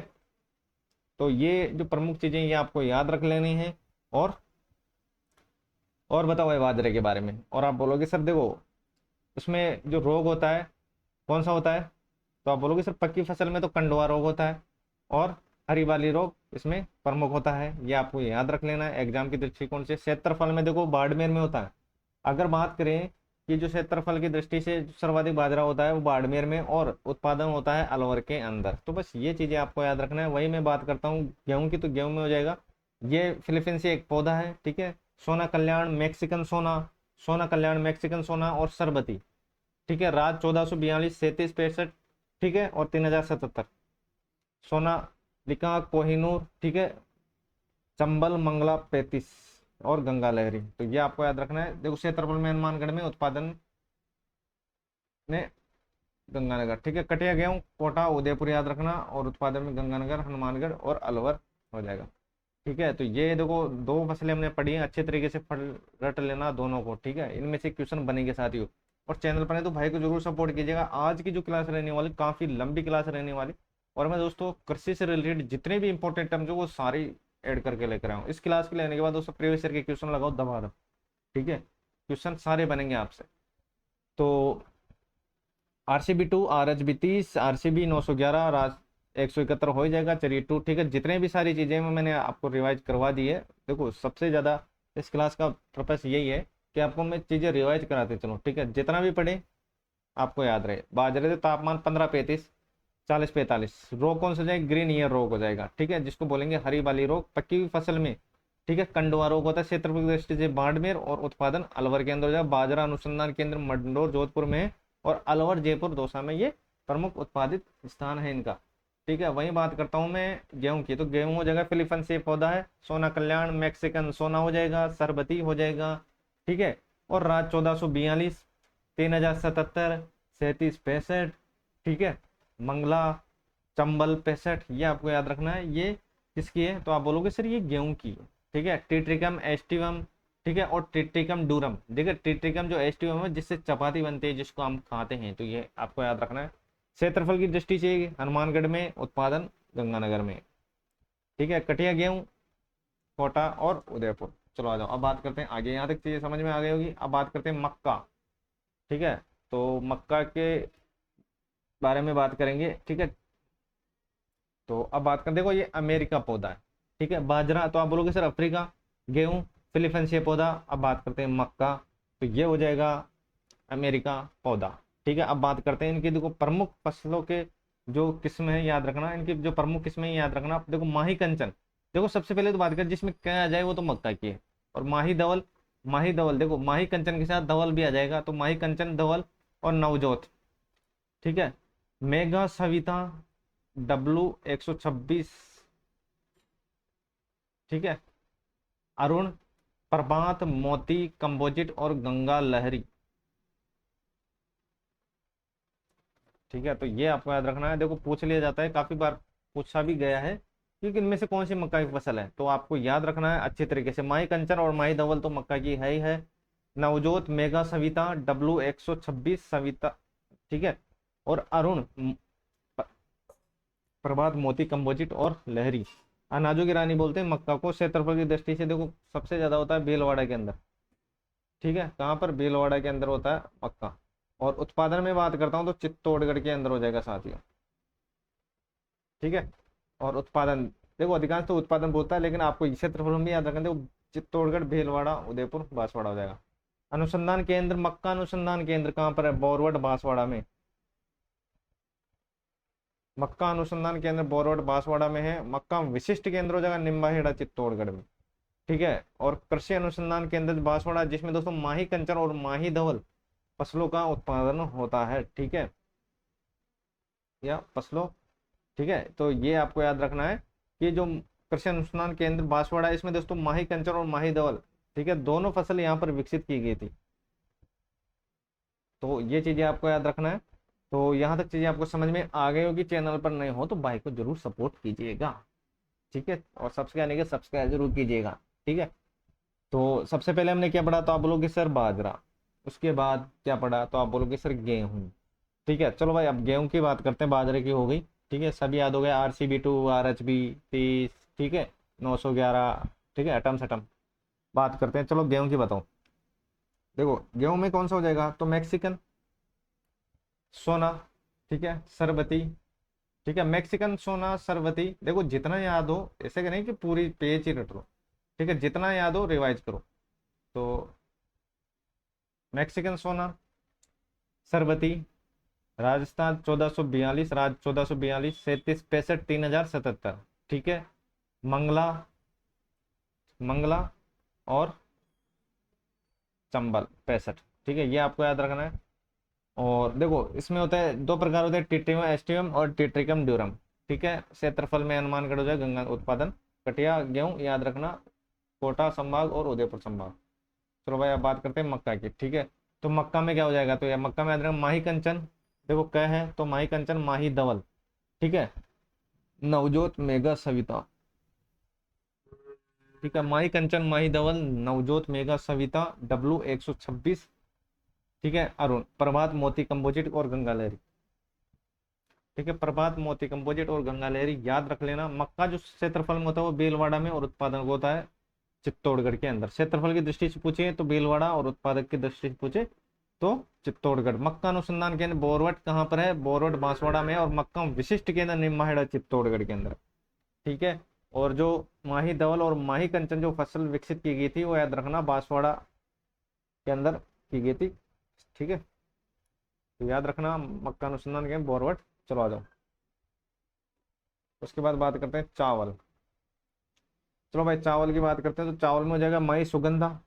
S1: तो ये जो प्रमुख चीजें ये आपको याद रख लेनी है। और बताओ भाई बाजरे के बारे में। और आप बोलोगे सर देखो उसमें जो रोग होता है कौन सा होता है, तो आप बोलोगे सर पक्की फसल में तो कंडुआ रोग होता है और हरी वाली रोग इसमें प्रमुख होता है। ये आपको याद रख लेना है एग्जाम की दृष्टिकोण से। क्षेत्रफल में देखो बाड़मेर में होता है। अगर बात करें कि जो क्षेत्रफल की दृष्टि से जो सर्वाधिक बाजरा होता है वो बाड़मेर में, और उत्पादन होता है अलवर के अंदर। तो बस ये चीजें आपको याद रखना है। वही मैं बात करता हूँ गेहूं की, तो गेहूं में हो जाएगा, ये फिलीपींस से एक पौधा है। ठीक है, सोना कल्याण, मैक्सिकन सोना, सोना कल्याण, मैक्सिकन सोना और सरबती। ठीक है, राज 1442, 3765। ठीक है, और 3077। सोना लिका, कोहिनूर। ठीक है, चंबल मंगला 35 और गंगा लहरी। तो ये आपको याद रखना है। देखो क्षेत्रफल में हनुमानगढ़ में, उत्पादन में गंगानगर। ठीक है, कटिया गेहूं, कोटा, उदयपुर याद रखना, और उत्पादन में गंगानगर, हनुमानगढ़ और अलवर हो जाएगा। ठीक है, तो ये देखो दो फसलें हमने पढ़ी हैं, अच्छे तरीके से रट लेना दोनों को। ठीक है, इनमें से क्वेश्चन बनेंगे साथियों। और चैनल पर है तो भाई को जरूर सपोर्ट कीजिएगा। आज की जो क्लास रहने वाली काफी लंबी क्लास रहने वाली, और मैं दोस्तों कृषि से रिलेटेड जितने भी इंपॉर्टेंट टर्म्स है वो सारी ऐड करके लेकर आऊँ। इस क्लास के लेने के बाद दोस्तों प्रीवियस ईयर के क्वेश्चन लगाओ दबा दो। ठीक है, क्वेश्चन सारे बनेंगे आपसे। तो RCB 2, RHB 30, RCB 911, 171 हो ही जाएगा। चलिए 2। ठीक है, जितने भी सारी चीजें मैंने आपको रिवाइज करवा दी है। देखो सबसे ज्यादा इस क्लास का पर्पस यही है कि आपको मैं चीजें रिवाइज कराते चलूँ। ठीक है, जितना भी पढ़े आपको याद रहे। बाजरे से तापमान 15-35, 40-45। रोग कौन सा हो जाएगा, ग्रीन ईयर रोग हो जाएगा। ठीक है, जिसको बोलेंगे हरी वाली रोग पक्की हुई फसल में। ठीक है, कंडुआ रोग होता है क्षेत्रफल की दृष्टि से बाड़मेर, और उत्पादन अलवर के अंदर हो जाएगा। बाजरा अनुसंधान केंद्र मंडोर जोधपुर में है, और अलवर जयपुर दौसा में ये प्रमुख उत्पादित स्थान है इनका। ठीक है, वही बात करता हूँ मैं गेहूं की, तो गेहूं हो जाएगा फिलीपींस से पौधा है, सोना कल्याण, मैक्सिकन सोना हो जाएगा, सरबती हो जाएगा। ठीक है, और राज 1442, 3077, 3765। ठीक है, मंगला, चंबल 65, ये आपको याद रखना है। ये किसकी है? तो आप बोलोगे सर ये गेहूं की है। ठीक है, ट्रिटिकम एस्टिवम, ठीक है, और ट्रिटिकम डूरम। देखिए ट्रिटिकम जो एस्टिवम है जिससे चपाती बनती है, जिसको हम खाते हैं, तो ये आपको याद रखना है। क्षेत्रफल की दृष्टि से हनुमानगढ़ में, उत्पादन गंगानगर में। ठीक है, कटिया गेहूं, कोटा और उदयपुर। चलो आ जाओ, अब बात करते हैं आगे, यहाँ तक चीजें समझ में आ गई होगी। अब बात करते हैं मक्का। ठीक है, तो मक्का के बारे में बात करेंगे। ठीक है, तो अब बात करें, देखो ये अमेरिका पौधा है। ठीक है, बाजरा तो आप बोलोगे सर अफ्रीका। गेहूं फिलीपींस ये पौधा। अब बात करते हैं मक्का, तो ये हो जाएगा अमेरिका पौधा। ठीक है, अब बात करते हैं इनकी, देखो प्रमुख फसलों के जो किस्म है याद रखना, इनकी जो प्रमुख किस्में हैं याद रखना। देखो माही कंचन, देखो सबसे पहले तो बात करें जिसमें क्या आ जाए वो तो मक्का की है। और माही धवल, माही धवल देखो माही कंचन के साथ धवल भी आ जाएगा, तो माही कंचन धवल और नवजोत। ठीक है, मेगा सविता, W126। ठीक है, अरुण, प्रभात, मोती, कंबोजिट और गंगा लहरी। ठीक है, तो ये आपको याद रखना है। देखो पूछ लिया जाता है, काफी बार पूछा भी गया है कि इनमें से कौन सी मक्का की फसल है, तो आपको याद रखना है अच्छे तरीके से। माही कंचन और माही धवल तो मक्का की है ही है। Navjot, mega Savita, W126 Savita. ठीक है, और अरुण, प- प्रभात, मोती, कंबोजिट और लहरी। अनाजों की रानी बोलते हैं मक्का को। क्षेत्रफल की दृष्टि से देखो सबसे ज्यादा होता है भीलवाड़ा के अंदर। ठीक है, कहाँ पर? भीलवाड़ा के अंदर होता है मक्का। और उत्पादन में बात करता हूँ तो चित्तौड़गढ़ के अंदर हो जाएगा साथियों। ठीक है, और उत्पादन देखो अधिकांश तो उत्पादन बोलता है, लेकिन आपको क्षेत्रफल में याद रखना, देखो चित्तौड़गढ़, भीलवाड़ा, उदयपुर, बांसवाड़ा हो जाएगा। अनुसंधान केंद्र, मक्का अनुसंधान केंद्र कहाँ पर है? बोरवड, बांसवाड़ा में। मक्का अनुसंधान केंद्र बोरवड, बांसवाड़ा में है। मक्का विशिष्ट केंद्र हो जाएगा निम्बाहेड़ा, चित्तौड़गढ़ में। ठीक है, और कृषि अनुसंधान केंद्र बांसवाड़ा, जिसमें दोस्तों माही कंचन और माही धवल फसलों का उत्पादन होता है। ठीक है, या फसलों। ठीक है, तो ये आपको याद रखना है कि जो कृषि अनुसंधान केंद्र बांसवाड़ा है, इसमें दोस्तों माही कंचन और माही धवल, ठीक है, दोनों फसल यहाँ पर विकसित की गई थी। तो ये चीजें आपको याद रखना है। तो यहाँ तक चीजें आपको समझ में आ गई होगी। चैनल पर नए हो तो भाई को जरूर सपोर्ट कीजिएगा। ठीक है, और सब्सक्राइब नहीं किया सब्सक्राइब जरूर कीजिएगा। ठीक है, तो सबसे पहले हमने क्या पढ़ा? तो आप बोलोगे सर बाजरा। उसके बाद क्या पढ़ा? तो आप बोलोगे सर गेहूं। ठीक है, चलो भाई अब गेहूं की बात करते हैं, बाजरे की हो गई। ठीक है, सभी याद हो गया, RCB2, RHB30। ठीक है, 911। ठीक है, एटम सेटम। बात करते हैं, चलो गेहूं की बताओ। देखो गेहूं में कौन सा हो जाएगा? तो मैक्सिकन, सोना। ठीक है, सरबती। ठीक है, मैक्सिकन, सोना, सरबती। देखो जितना याद हो, ऐसे कि नहीं कि पूरी पेज ही रट लो। ठीक है, जितना याद हो रिवाइज करो। तो मैक्सिकन, सोना, सरबती, राजस्थान 1442, 1442, 3765, 3077। ठीक है, मंगला, मंगला और चंबल 65। ठीक है, ये आपको याद रखना है। और देखो इसमें होता है दो प्रकार होते हैं, टिट्रियम एस्टिवम और टिट्रिकम ड्यूरम। ठीक है, क्षेत्रफल में हनुमानगढ़ हो जाए, गंगा उत्पादन। कटिया गेहूं याद रखना, कोटा संभाग और उदयपुर संभाग। चलो भाई अब बात करते हैं मक्का की। ठीक है, तो मक्का में क्या हो जाएगा? तो यार मक्का में याद रखना माही कंचन, देखो क्या है? तो माही कंचन, माही धवल। ठीक है, नवजोत, मेगा सविता। ठीक है, माही कंचन, माही धवल, नवजोत, मेगा सविता, W126। ठीक है, अरुण, प्रभात, मोती, कंबोजिट और गंगा लहरी। ठीक है, प्रभात, मोती, कंपोजिट और गंगा लहरी याद रख लेना। मक्का जो क्षेत्रफल में होता है वो भीलवाड़ा में, और उत्पादक होता है चित्तौड़गढ़ के अंदर। क्षेत्रफल की दृष्टि से पूछे तो भीलवाड़ा, और उत्पादक की दृष्टि से पूछे तो चित्तौड़गढ़। मक्का अनुसंधान केंद्र बोरवट कहाँ पर है? बोरवट बांसवाड़ा में, और मक्का विशिष्ट केंद्र निम्बाहेड़ा, चित्तौड़गढ़ के अंदर। ठीक है, और जो माही धवल और माही कंचन जो फसल विकसित की गई थी वो याद रखना बांसवाड़ा के अंदर की गई थी। ठीक है, तो याद रखना मक्का अनुसंधान केंद्र बोरवट। चलो आ जाओ, उसके बाद बात करते हैं चावल। चलो भाई चावल की बात करते हैं, तो चावल में हो जाएगा मई सुगंधा।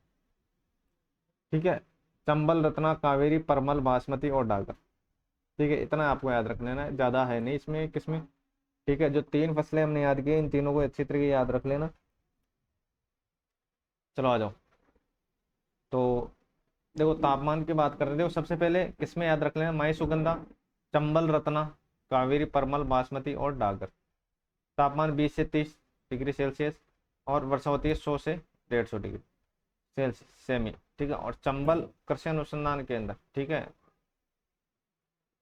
S1: ठीक है, चंबल, रत्ना, कावेरी, परमल, बासमती और डागर। ठीक है, इतना आपको याद रख लेना है, ज्यादा है नहीं इसमें किसमें। ठीक है, जो तीन फसलें हमने याद की इन तीनों को अच्छी तरीके याद रख लेना। चलो आ जाओ, तो देखो तापमान की बात कर रहे थे, देखो सबसे पहले किसमें याद रख लेना? मई सुगंधा, चंबल, रत्ना, कावेरी, परमल, बासमती और डागर। तापमान 20 से 30। डिग्री सेल्सियस, और वर्षा होती है 100 से 150 डिग्री सेल्सियस सेमी, ठीक है। और चंबल कृषि अनुसंधान केंद्र, ठीक है,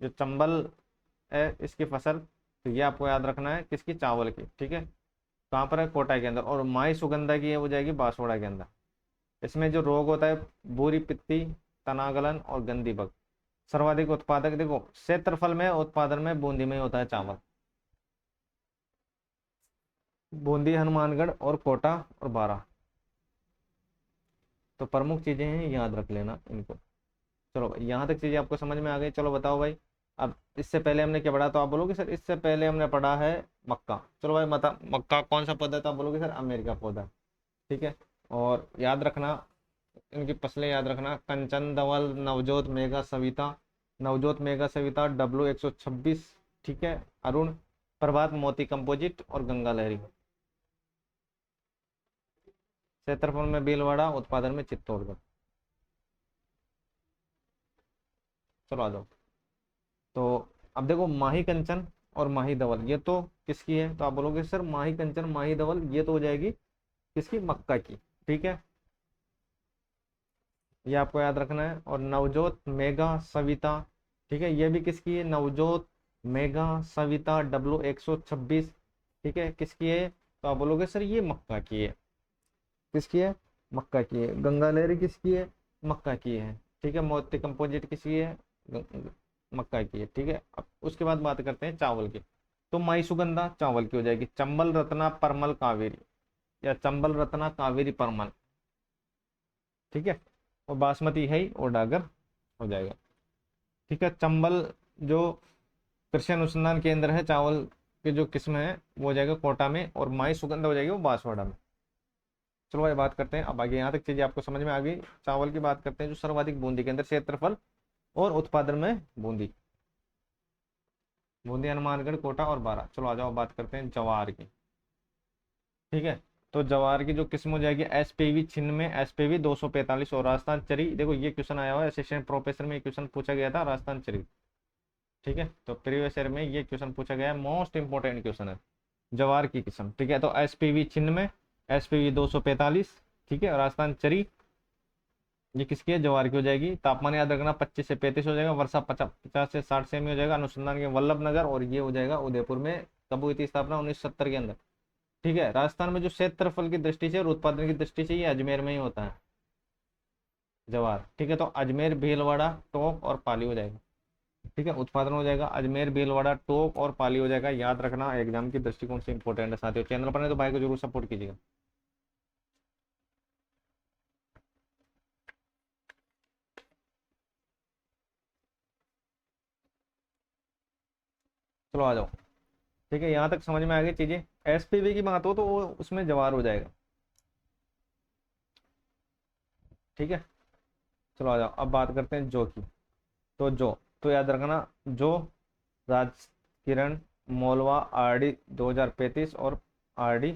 S1: जो चंबल है इसकी फसल, तो ये आपको याद रखना है किसकी, चावल की, ठीक है। कहाँ पर है, कोटा के अंदर। और माई सुगंधा की है वो जाएगी बांसवाड़ा के अंदर। इसमें जो रोग होता है भूरी पित्ती, तनागलन और गंदी बग। सर्वाधिक उत्पादक देखो क्षेत्रफल में, उत्पादन में बूंदी में ही होता है चावल। बूंदी, हनुमानगढ़ और कोटा और बारां, तो प्रमुख चीजें हैं, याद रख लेना इनको। चलो भाई, यहाँ तक चीजें आपको समझ में आ गई। चलो बताओ भाई, अब इससे पहले हमने क्या पढ़ा, तो आप बोलोगे सर इससे पहले हमने पढ़ा है मक्का। चलो भाई, मक्का कौन सा पौधा है, तो आप बोलोगे सर अमेरिका पौधा, ठीक है। और याद रखना इनकी फसलें, याद रखना, कंचन, धवल, नवजोत, मेघा, सविता। नवजोत, मेघा, सविता, W126, ठीक है, अरुण, प्रभात, मोती कंपोजिट और गंगा लहरी। क्षेत्रफल में भीलवाड़ा, उत्पादन में चित्तौड़गढ़। चलो आ जाओ। तो अब देखो माही कंचन और माही धवल, ये तो किसकी है, तो आप बोलोगे सर माही कंचन माही धवल ये तो हो जाएगी किसकी, मक्का की, ठीक है। ये आपको याद रखना है। और नवजोत, मेघा, सविता, ठीक है, ये भी किसकी है, नवजोत, मेघा, सविता, W126, ठीक है, किसकी है, तो आप बोलोगे सर ये मक्का की है। किसकी है, मक्का की है। गंगा लहरी किसकी है, मक्का की है, ठीक है। मोती कंपोजिट किसकी है, मक्का की है, ठीक है। अब उसके बाद बात करते हैं चावल की। तो माई सुगंधा चावल की हो जाएगी, चंबल, रत्ना, परमल, कावेरी, या चंबल, रत्ना, कावेरी, परमल, ठीक है। और बासमती है ही, और डागर हो जाएगा, ठीक है। चंबल जो कृषि अनुसंधान केंद्र है, चावल के जो किस्म है वो हो जाएगा कोटा में, और माई सुगंधा हो जाएगी वो बांसवाड़ा में। चलो भाई बात करते हैं अब आगे, यहाँ तक चीजें आपको समझ में आ गई। चावल की बात करते हैं, जो सर्वाधिक बूंदी के अंदर क्षेत्रफल और उत्पादन में बूंदी, बूंदी, हनुमानगढ़, कोटा और बारां। चलो आ जाओ, बात करते हैं जवार की, ठीक है। तो जवार की जो किस्म हो जाएगी, SPV छिन्नवे, SPV 245 और राजस्थान चरी। देखो ये क्वेश्चन आया हुआ है असिस्टेंट प्रोफेसर में, क्वेश्चन पूछा गया था राजस्थान चरी, ठीक है। तो प्रीवियस ईयर में ये क्वेश्चन पूछा गया है, मोस्ट इंपोर्टेंट क्वेश्चन है, जवार की किस्म, ठीक है। तो SPV छिन्नवे, SPV 245, ठीक है। राजस्थान चरी ये किसकी है, जवार की हो जाएगी। तापमान याद रखना 25 से 35 हो जाएगा। वर्षा 50 से 60 सेमी हो जाएगा। अनुसंधान के वल्लभ नगर, और ये हो जाएगा उदयपुर में। कब हुई थी स्थापना, 1970 के अंदर, ठीक है। राजस्थान में जो क्षेत्रफल की दृष्टि से और उत्पादन की दृष्टि से ये अजमेर में ही होता है जवार, ठीक है। तो अजमेर, भीलवाड़ा, टोंक और पाली हो जाएगा, ठीक है। उत्पादन हो जाएगा अजमेर, भीलवाड़ा, टोंक और पाली हो जाएगा। याद रखना एग्जाम की दृष्टिकोण से इंपॉर्टेंट है साथियों। चैनल पर नहीं तो भाई को जरूर सपोर्ट कीजिएगा। चलो आ जाओ, ठीक है, यहाँ तक समझ में आ गई चीजें। SPV की बात हो तो वो उसमें जवार हो जाएगा, ठीक है। चलो आ जाओ, अब बात करते हैं जौ की। तो जौ, तो याद रखना जो, राज किरण, मोलवा, RD 2035 और RD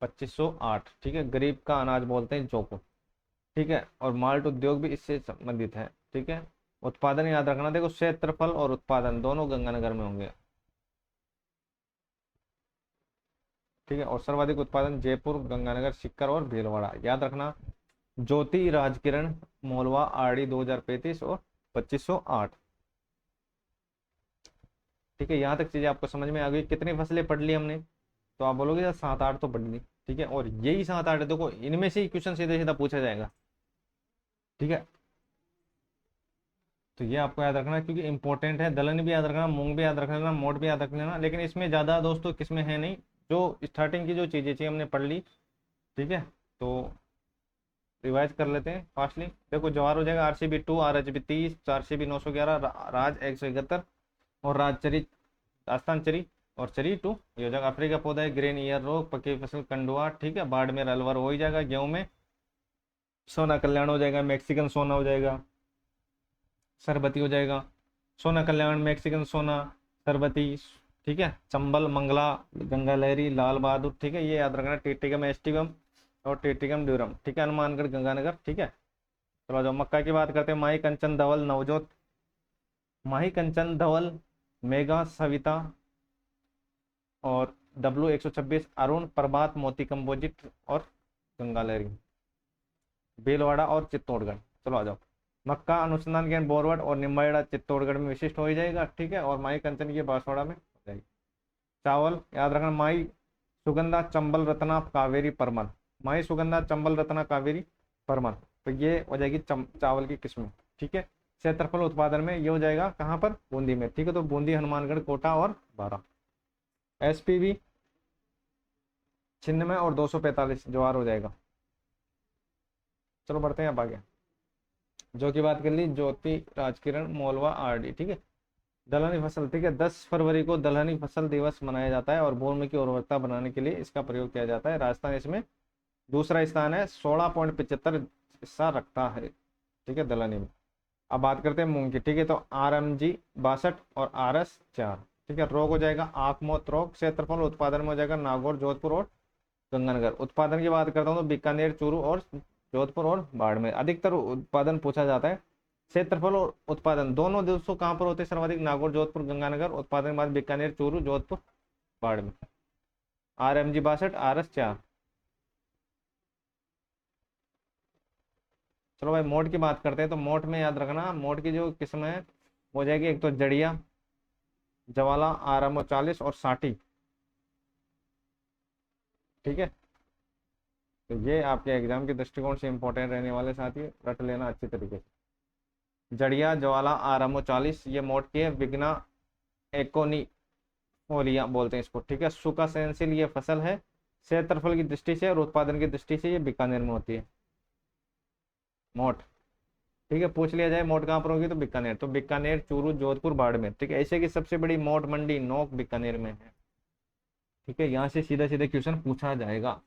S1: 2508, ठीक है। गरीब का अनाज बोलते हैं जौ को, ठीक है। और माल्ट उद्योग भी इससे संबंधित है, ठीक है। उत्पादन याद रखना, देखो क्षेत्रफल और उत्पादन दोनों गंगानगर में होंगे, ठीक है। और सर्वाधिक उत्पादन जयपुर, गंगानगर, सीकर और भीलवाड़ा। याद रखना ज्योति, राजकिरण, मोलवा, RD 2035 और 2508, ठीक है। यहाँ तक चीजें आपको समझ में आ गई। कितनी फसलें पढ़ ली हमने, तो आप बोलोगे यार 7-8 तो पढ़ ली, ठीक है। और यही 7-8 है, देखो इनमें से ही क्वेश्चन सीधे सीधा पूछा जाएगा, ठीक है। तो ये आपको याद रखना क्योंकि इंपॉर्टेंट है। दलहन भी याद रखना, मूंग भी याद रख लेना, मोट भी याद रख लेना। लेकिन इसमें ज्यादा दोस्तों किसमें है नहीं, जो स्टार्टिंग की जो चीजें थी हमने पढ़ ली, ठीक है। तो रिवाइज कर लेते हैं फास्टली। देखो जवार हो जाएगा RCB 2, RHB 30, RCB 911, राज 171 और राजचरी, राजस्थान चरी और चरी 2 ये हो जाएगा। अफ्रीका पौधा है, ग्रेन ईयर रोग, पकी फसल, कंडुआ, ठीक है। बाड़मेर, अलवर हो ही जाएगा। गेहूं में सोना कल्याण हो जाएगा, मैक्सिकन सोना हो जाएगा, सरबती हो जाएगा। सोना कल्याण, मैक्सिकन सोना, सरबती, ठीक है। चंबल, मंगला, गंगा लहरी, लाल बहादुर, ठीक है। ये याद रखना, टिटिगम एस्टिवम और टिटिगम ड्यूरम, ठीक है। हनुमानगढ़, गंगानगर, ठीक है। चलो जाओ मक्का की बात करते हैं। माही, कंचन, धवल, नवजोत, माही, कंचन, धवल, मेघा, सविता और W126 अरुण, प्रभात, मोती कंपोजिट और गंगालहरी, भीलवाड़ा और चित्तौड़गढ़। चलो आ जाओ। मक्का अनुसंधान केंद्र बोरवट और निम्बाहेड़ा चित्तौड़गढ़ में विशिष्ट हो ही जाएगा, ठीक है। और माई कंचन ये बांसवाड़ा में हो जाएगी। चावल याद रखना, माई सुगंधा चंबल रत्ना कावेरी परमल, माई सुगंधा चंबल रत्ना कावेरी परमल, तो ये हो जाएगी चावल की किस्में, ठीक है। क्षेत्रफल उत्पादन में ये हो जाएगा कहाँ पर, बूंदी में, ठीक है। तो बूंदी, हनुमानगढ़, कोटा और बारह। एसपीवी 96 और 245 ज्वार हो जाएगा। चलो बढ़ते हैं अब आगे। जो की बात कर ली, ज्योति, राजकिरण, मोलवा, आरडी, ठीक है। दलहनी फसल, ठीक है। 10 फरवरी को दलहनी फसल दिवस मनाया जाता है और भूमि की उर्वरता बनाने के लिए इसका प्रयोग किया जाता है। राजस्थान इसमें दूसरा स्थान है, 16.75 हिस्सा रखता है, ठीक है, दलहनी में। अब बात करते हैं मूंग की, ठीक है। तो RMG 62 और RS 4, ठीक है। रोग हो जाएगा आंख मौत रोग। क्षेत्रफल उत्पादन में हो जाएगा नागौर, जोधपुर और गंगानगर। उत्पादन की बात करता हूँ तो बीकानेर, चूरू और जोधपुर और बाड़मेर अधिकतर उत्पादन पूछा जाता है। क्षेत्रफल और उत्पादन दोनों दिवसों कहाँ पर होते हैं सर्वाधिक, नागौर, जोधपुर, गंगानगर। उत्पादन के बाद बीकानेर, चूरू, जोधपुर, बाड़मेर। RMG 62, RS 4। चलो भाई मोट की बात करते हैं। तो मोट में याद रखना, मोट की जो किस्म है हो जाएगी, एक तो जड़िया, जवाला, RMO 40 और साठी, ठीक है। तो ये आपके एग्जाम के दृष्टिकोण से इंपॉर्टेंट रहने वाले साथी, रट लेना अच्छी तरीके से। जड़िया, ज्वाला, RMO 40 ये मोट की है। विग्ना एकोनी फोलिया बोलते हैं इसको, ठीक है। सूखा सहनशील ये फसल है। क्षेत्रफल की दृष्टि से और उत्पादन की दृष्टि से ये बीकानेर में होती है मोट, ठीक है। पूछ लिया जाए मोट कहाँ पर होगी तो बीकानेर, तो बीकानेर, चूरू, जोधपुर, बाड़मेर, ठीक है। एशिया की सबसे बड़ी मोट मंडी नोक बीकानेर में है, ठीक है। यहाँ से सीधा सीधा क्वेश्चन पूछा जाएगा,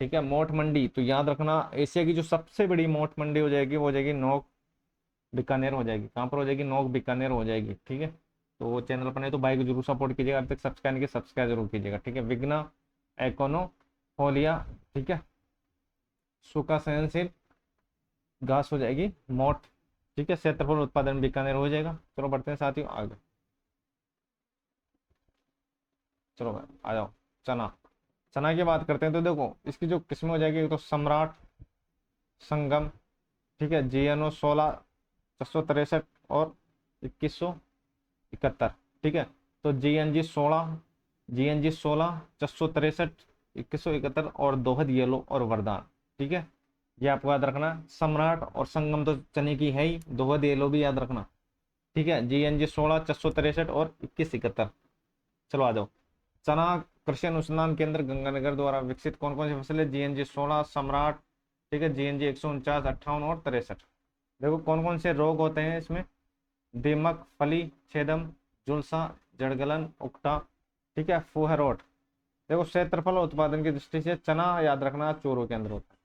S1: ठीक है। मोट मंडी तो याद रखना, एशिया की जो सबसे बड़ी मोट मंडी हो जाएगी वो हो जाएगी नोक बीकानेर हो जाएगी। कहाँ पर हो जाएगी, नोक बीकानेर हो जाएगी, ठीक है। तो वो चैनल पर नहीं तो भाई को जरूर सपोर्ट कीजिएगा, अब तक सब्सक्राइब नहीं किया सब्सक्राइब जरूर कीजिएगा, ठीक है। विग्ना एकोनोफोलिया, ठीक है। सूखा सहनशील घास हो जाएगी मोट, ठीक है। क्षेत्रफल उत्पादन बीकानेर हो जाएगा। चलो बढ़ते हैं साथियों आगे। चलो भाई आ जाओ। चना, चना की बात करते हैं तो देखो इसकी जो किस्में हो जाएगी, तो सम्राट, संगम, ठीक है। GNO 16, 663 और 2171, ठीक है। तो GNG 16, 663, 2171 और दोहद येलो और वरदान, ठीक है। ये आपको याद रखना। सम्राट और संगम तो चने की है ही, दोहद येलो भी याद रखना, ठीक है। GNG 16, 663 और 2171। चलो आ जाओ। चना कृषि अनुसंधान केंद्र गंगानगर द्वारा विकसित कौन कौन सी फसल है, GNG 16, सम्राट, ठीक है। GNG 149, 58 और 63। देखो कौन कौन से रोग होते हैं इसमें, दीमक, फली छेदम, झुलसा, जड़गलन, उकटा, ठीक है, फूहर रोट। देखो क्षेत्रफल उत्पादन की दृष्टि से चना याद रखना चूरू के अंदर होता है,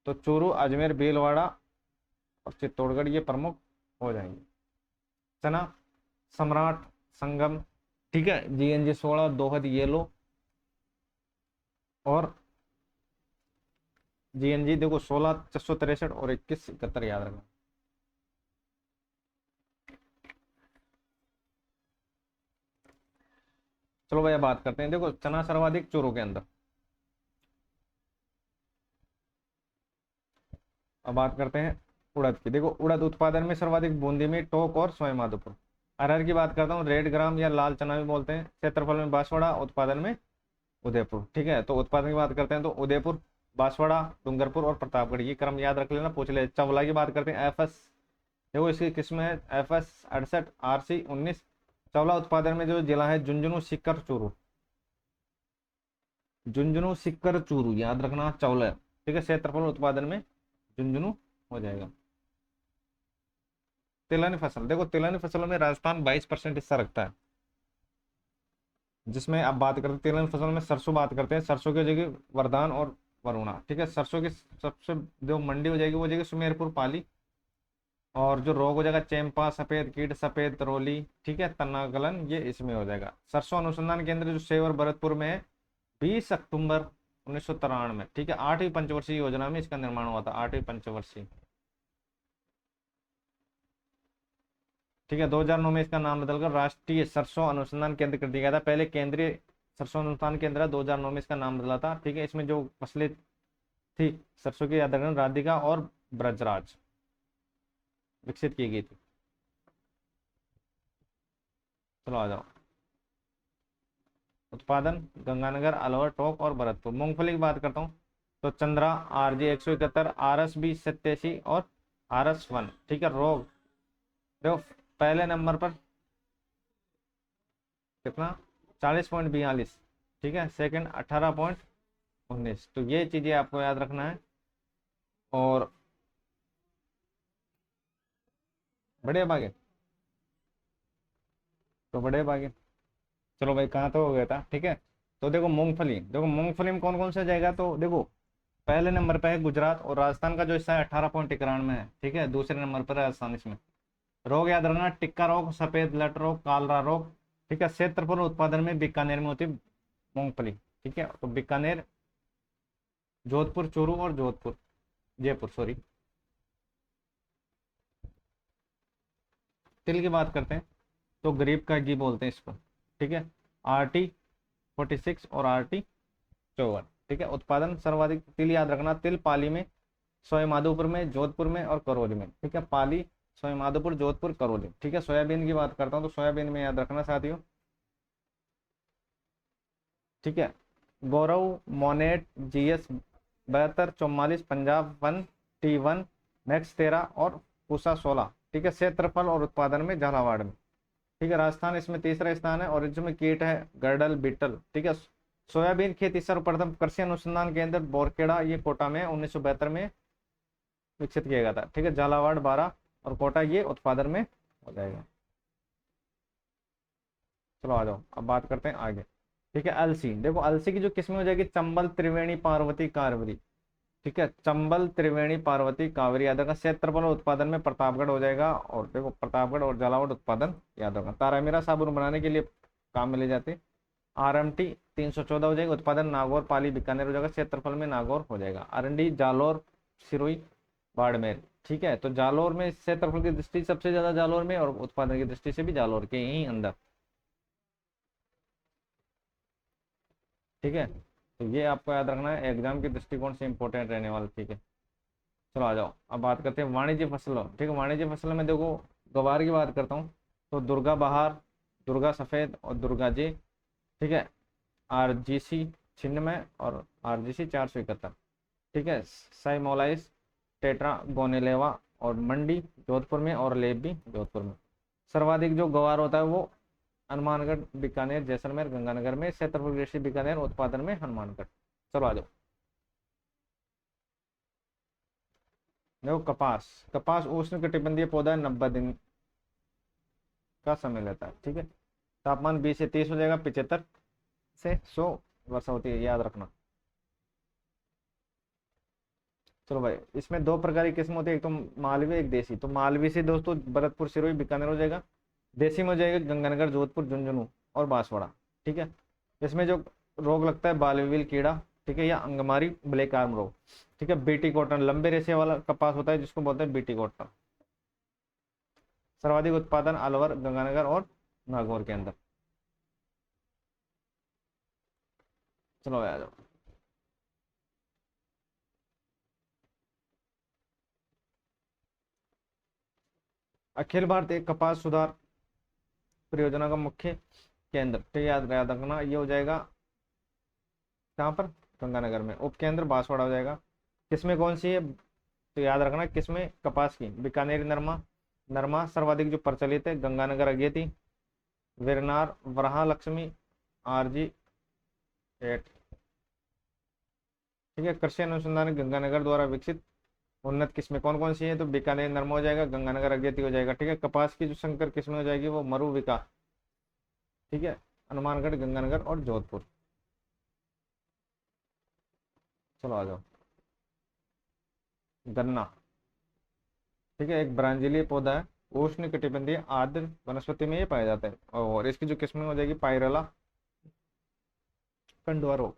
S1: तो चूरू, अजमेर, भीलवाड़ा और चित्तौड़गढ़ ये प्रमुख हो जाएंगे। चना, सम्राट, संगम, ठीक है। GNG 16, दोहद येलो और GNG देखो 16, 663 और 2171 याद रखना। चलो भैया बात करते हैं, देखो चना सर्वाधिक चूरू के अंदर। अब बात करते हैं उड़द की। देखो उड़द उत्पादन में सर्वाधिक बूंदी में, टोंक और सवाईमाधोपुर। अरहर की बात करता हूँ, रेड ग्राम या लाल चना भी बोलते हैं। क्षेत्रफल में बांसवाड़ा, उत्पादन में उदयपुर, ठीक है। तो उत्पादन की बात करते हैं तो उदयपुर, बांसवाड़ा, डूंगरपुर और प्रतापगढ़, ये क्रम याद रख लेना, पूछ ले। चवला की बात करते हैं FS, देखो इसकी किस्म है FS 68, RC 19। चवला उत्पादन में जो जिला है झुंझुनू, सीकर, चूरू, झुंझुनू, सीकर, चूरू याद रखना चवला, ठीक है। क्षेत्रफल उत्पादन में झुंझुनू हो जाएगा। तिलहनी फसल, देखो तिलहनी फसलों में राजस्थान 22% हिस्सा रखता है, जिसमें अब बात करते हैं तिलहनी फसल में सरसों बात करते हैं। सरसों की हो जाएगी वरदान और वरुणा, ठीक है। सरसों की सबसे जो मंडी हो जाएगी वो हो जाएगी सुमेरपुर, पाली। और जो रोग हो जाएगा चैंपा, सफेद कीट, सफेद तरोली, ठीक है, तना गलन, ये इसमें हो जाएगा। सरसों अनुसंधान केंद्र जो सेवर भरतपुर में है, 20 अक्टूबर 1993, ठीक है। 8वीं पंचवर्षीय योजना में इसका निर्माण हुआ था, 8वीं पंचवर्षीय, ठीक है। 2009 में इसका नाम बदलकर राष्ट्रीय सरसों अनुसंधान केंद्र कर दिया गया था। पहले केंद्रीय सरसों अनुसंधान केंद्र है, 2009 में इसका नाम बदला था। ठीक है, इसमें जो फसलें थी सरसों की, याद रखना, राधिका और ब्रजराज विकसित की गई थी। चलो आ जाओ। उत्पादन गंगानगर, अलवर, टोंक और भरतपुर। मूंगफली की बात करता हूँ तो चंद्रा, RG 171, RS 2087 और RS 1। ठीक है, रोग देखो पहले नंबर पर कितना, 40.42। ठीक है, सेकंड 18.19। तो ये चीजें आपको याद रखना है। और बड़े भागे, तो बड़े भागे। चलो भाई, कहाँ तो हो गया था। ठीक है, तो देखो मूंगफली, देखो मूंगफली में कौन कौन सा जाएगा, तो देखो पहले नंबर पे है गुजरात, और राजस्थान का जो हिस्सा है 18.91 है। ठीक है, दूसरे नंबर पर है राजस्थान इसमें। रोग याद रखना, टिक्का रोग, सफेद लट रोग, कालरा रोग। ठीक है, क्षेत्रफल उत्पादन में बीकानेर में होती है मूंगफली। ठीक है, तो बीकानेर, जोधपुर, चूरू और जोधपुर, जयपुर सॉरी। तिल की बात करते हैं तो गरीब का घी बोलते हैं इसको। ठीक है, RT 46 और RT 54। ठीक है, उत्पादन सर्वाधिक तिल याद रखना, तिल पाली में, सवाई माधोपुर में, जोधपुर में और करौली में। ठीक है, पाली, सवाई माधोपुर, जोधपुर, करौली। ठीक है, सोयाबीन की बात करता हूँ तो सोयाबीन में याद रखना साथियों। ठीक है, Gaurav, Monet, GS 72, 44, Punjab 1, T1, Max 13 और पूसा 16। ठीक है, क्षेत्रफल और उत्पादन में झालावाड़ में। ठीक है, राजस्थान इसमें तीसरा स्थान है, और इसमें कीट है गर्डल बीटल। ठीक है, सोयाबीन खेती सर्वप्रथम कृषि अनुसंधान केंद्र बोरखेड़ा, ये कोटा में 1972 में विकसित किया गया था। ठीक है, झालावाड़ 12 और कोटा ये उत्पादन में हो जाएगा। चलो आ जाओ, अब बात करते हैं आगे। ठीक है, अलसी, देखो अलसी की जो किस्में हो जाएगी, चंबल, त्रिवेणी, पार्वती, कावेरी। ठीक है, चंबल, त्रिवेणी, पार्वती, कावेरी याद रखना। क्षेत्रफल और उत्पादन में प्रतापगढ़ हो जाएगा, और देखो प्रतापगढ़ और झालावाड़ उत्पादन याद रखना। तारामीरा साबुन बनाने के लिए काम में ले जाते हैं। RMT 314 हो जाएगा, उत्पादन नागौर, पाली, बीकानेर हो जाएगा। क्षेत्रफल में नागौर हो जाएगा। RND जालोर, सिरोही, बाड़मेर। ठीक है, तो जालोर में क्षेत्रफल की दृष्टि सबसे ज्यादा जालोर में, और उत्पादन की दृष्टि से भी जालोर के ही अंदर। ठीक है, तो ये आपको याद रखना है, एग्जाम के दृष्टिकोण से इंपॉर्टेंट रहने वाला। ठीक है, चलो आ जाओ, अब बात करते हैं वाणिज्य फसलों। ठीक है, वाणिज्य फसलों में देखो गवार की बात करता हूँ तो दुर्गा बहार, दुर्गा सफेद और दुर्गा जी। ठीक है, RGC 96 और RGC 471। ठीक है, साइमोलाइस, टेट्रा गोनेलेवा और मंडी जोधपुर में, और लेब भी जोधपुर में। सर्वाधिक जो गवार होता है वो हनुमानगढ़, बीकानेर, जैसलमेर, गंगानगर में। क्षेत्रफल कृषि बीकानेर, उत्पादन में हनुमानगढ़। चलो आ जाओ, देखो कपास, कपास उष्ण कटिबंधीय पौधा है, 90 दिन का समय लेता है। ठीक है, तापमान 20 से 30 हो जाएगा, 75 से 100 वर्षा होती है, याद रखना। चलो भाई, इसमें दो प्रकार की किस्म होती है, एक तो मालवी, एक देसी। तो मालवी से दोस्तों भरतपुर, सिरोही, बीकानेर हो जाएगा। देसी में हो जाएगा गंगानगर, जोधपुर, झुंझुनू और बांसवाड़ा। ठीक है, इसमें जो रोग लगता है बालवील कीड़ा। ठीक है, या अंगमारी, ब्लैक आर्म रोग। ठीक है, बीटी कॉटन, लंबे रेशे वाला कपास होता है जिसको बोलते हैं बीटी कॉटन। सर्वाधिक उत्पादन अलवर, गंगानगर और नागौर के अंदर। चलो आ जाओ, अखिल भारतीय कपास सुधार परियोजना का मुख्य केंद्र। ठीक है, याद रखना, ये हो जाएगा कहाँ पर, गंगानगर में। उप केंद्र बांसवाड़ा हो जाएगा। किस्में कौन सी है, तो याद रखना किस्में कपास की, बीकानेरी नरमा, नरमा सर्वाधिक जो प्रचलित है, गंगानगर अगेती, वेरनार, वराहा लक्ष्मी, RG 8। ठीक है, कृषि अनुसंधान गंगानगर द्वारा विकसित उन्नत किस्में कौन कौन सी है, तो बीकानेर नरमा हो जाएगा, गंगानगर अगेती हो जाएगा। ठीक है, कपास की जो संकर किस्में हो जाएगी वो मरु विका। ठीक है, हनुमानगढ़, गंगानगर और जोधपुर। चलो आ जाओ, गन्ना। ठीक है, एक ब्रांजीलीय पौधा है, उष्ण कटिबंधीय आर्द्र वनस्पति में ये पाया जाता है, और इसकी जो किस्में हो जाएगी पायरला, कंडुआ रोग।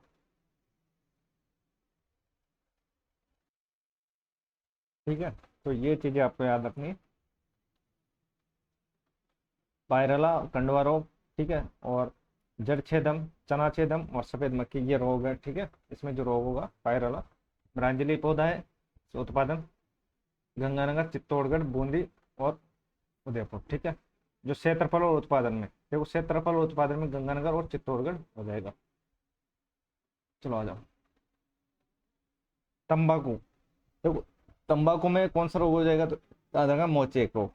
S1: ठीक है, तो ये चीजें आपको याद रखनी है, पायरला, कंडुआ रोग। ठीक है, और जड़ छेदम, चनाछेदम और सफेद मक्खी ये रोग है, ठीक है। इसमें जो रोग होगा पायरला। ब्रांजली पौधा है, उत्पादन गंगानगर, चित्तौड़गढ़, बूंदी और उदयपुर, ठीक है। जो क्षेत्रफल और उत्पादन में, देखो क्षेत्रफल और उत्पादन में गंगानगर और चित्तौड़गढ़ हो जाएगा। चलो आ जाओ। तंबाकू, देखो तंबाकू में कौन सा रोग हो जाएगा, तो आ जाएगा मोचेक रोग।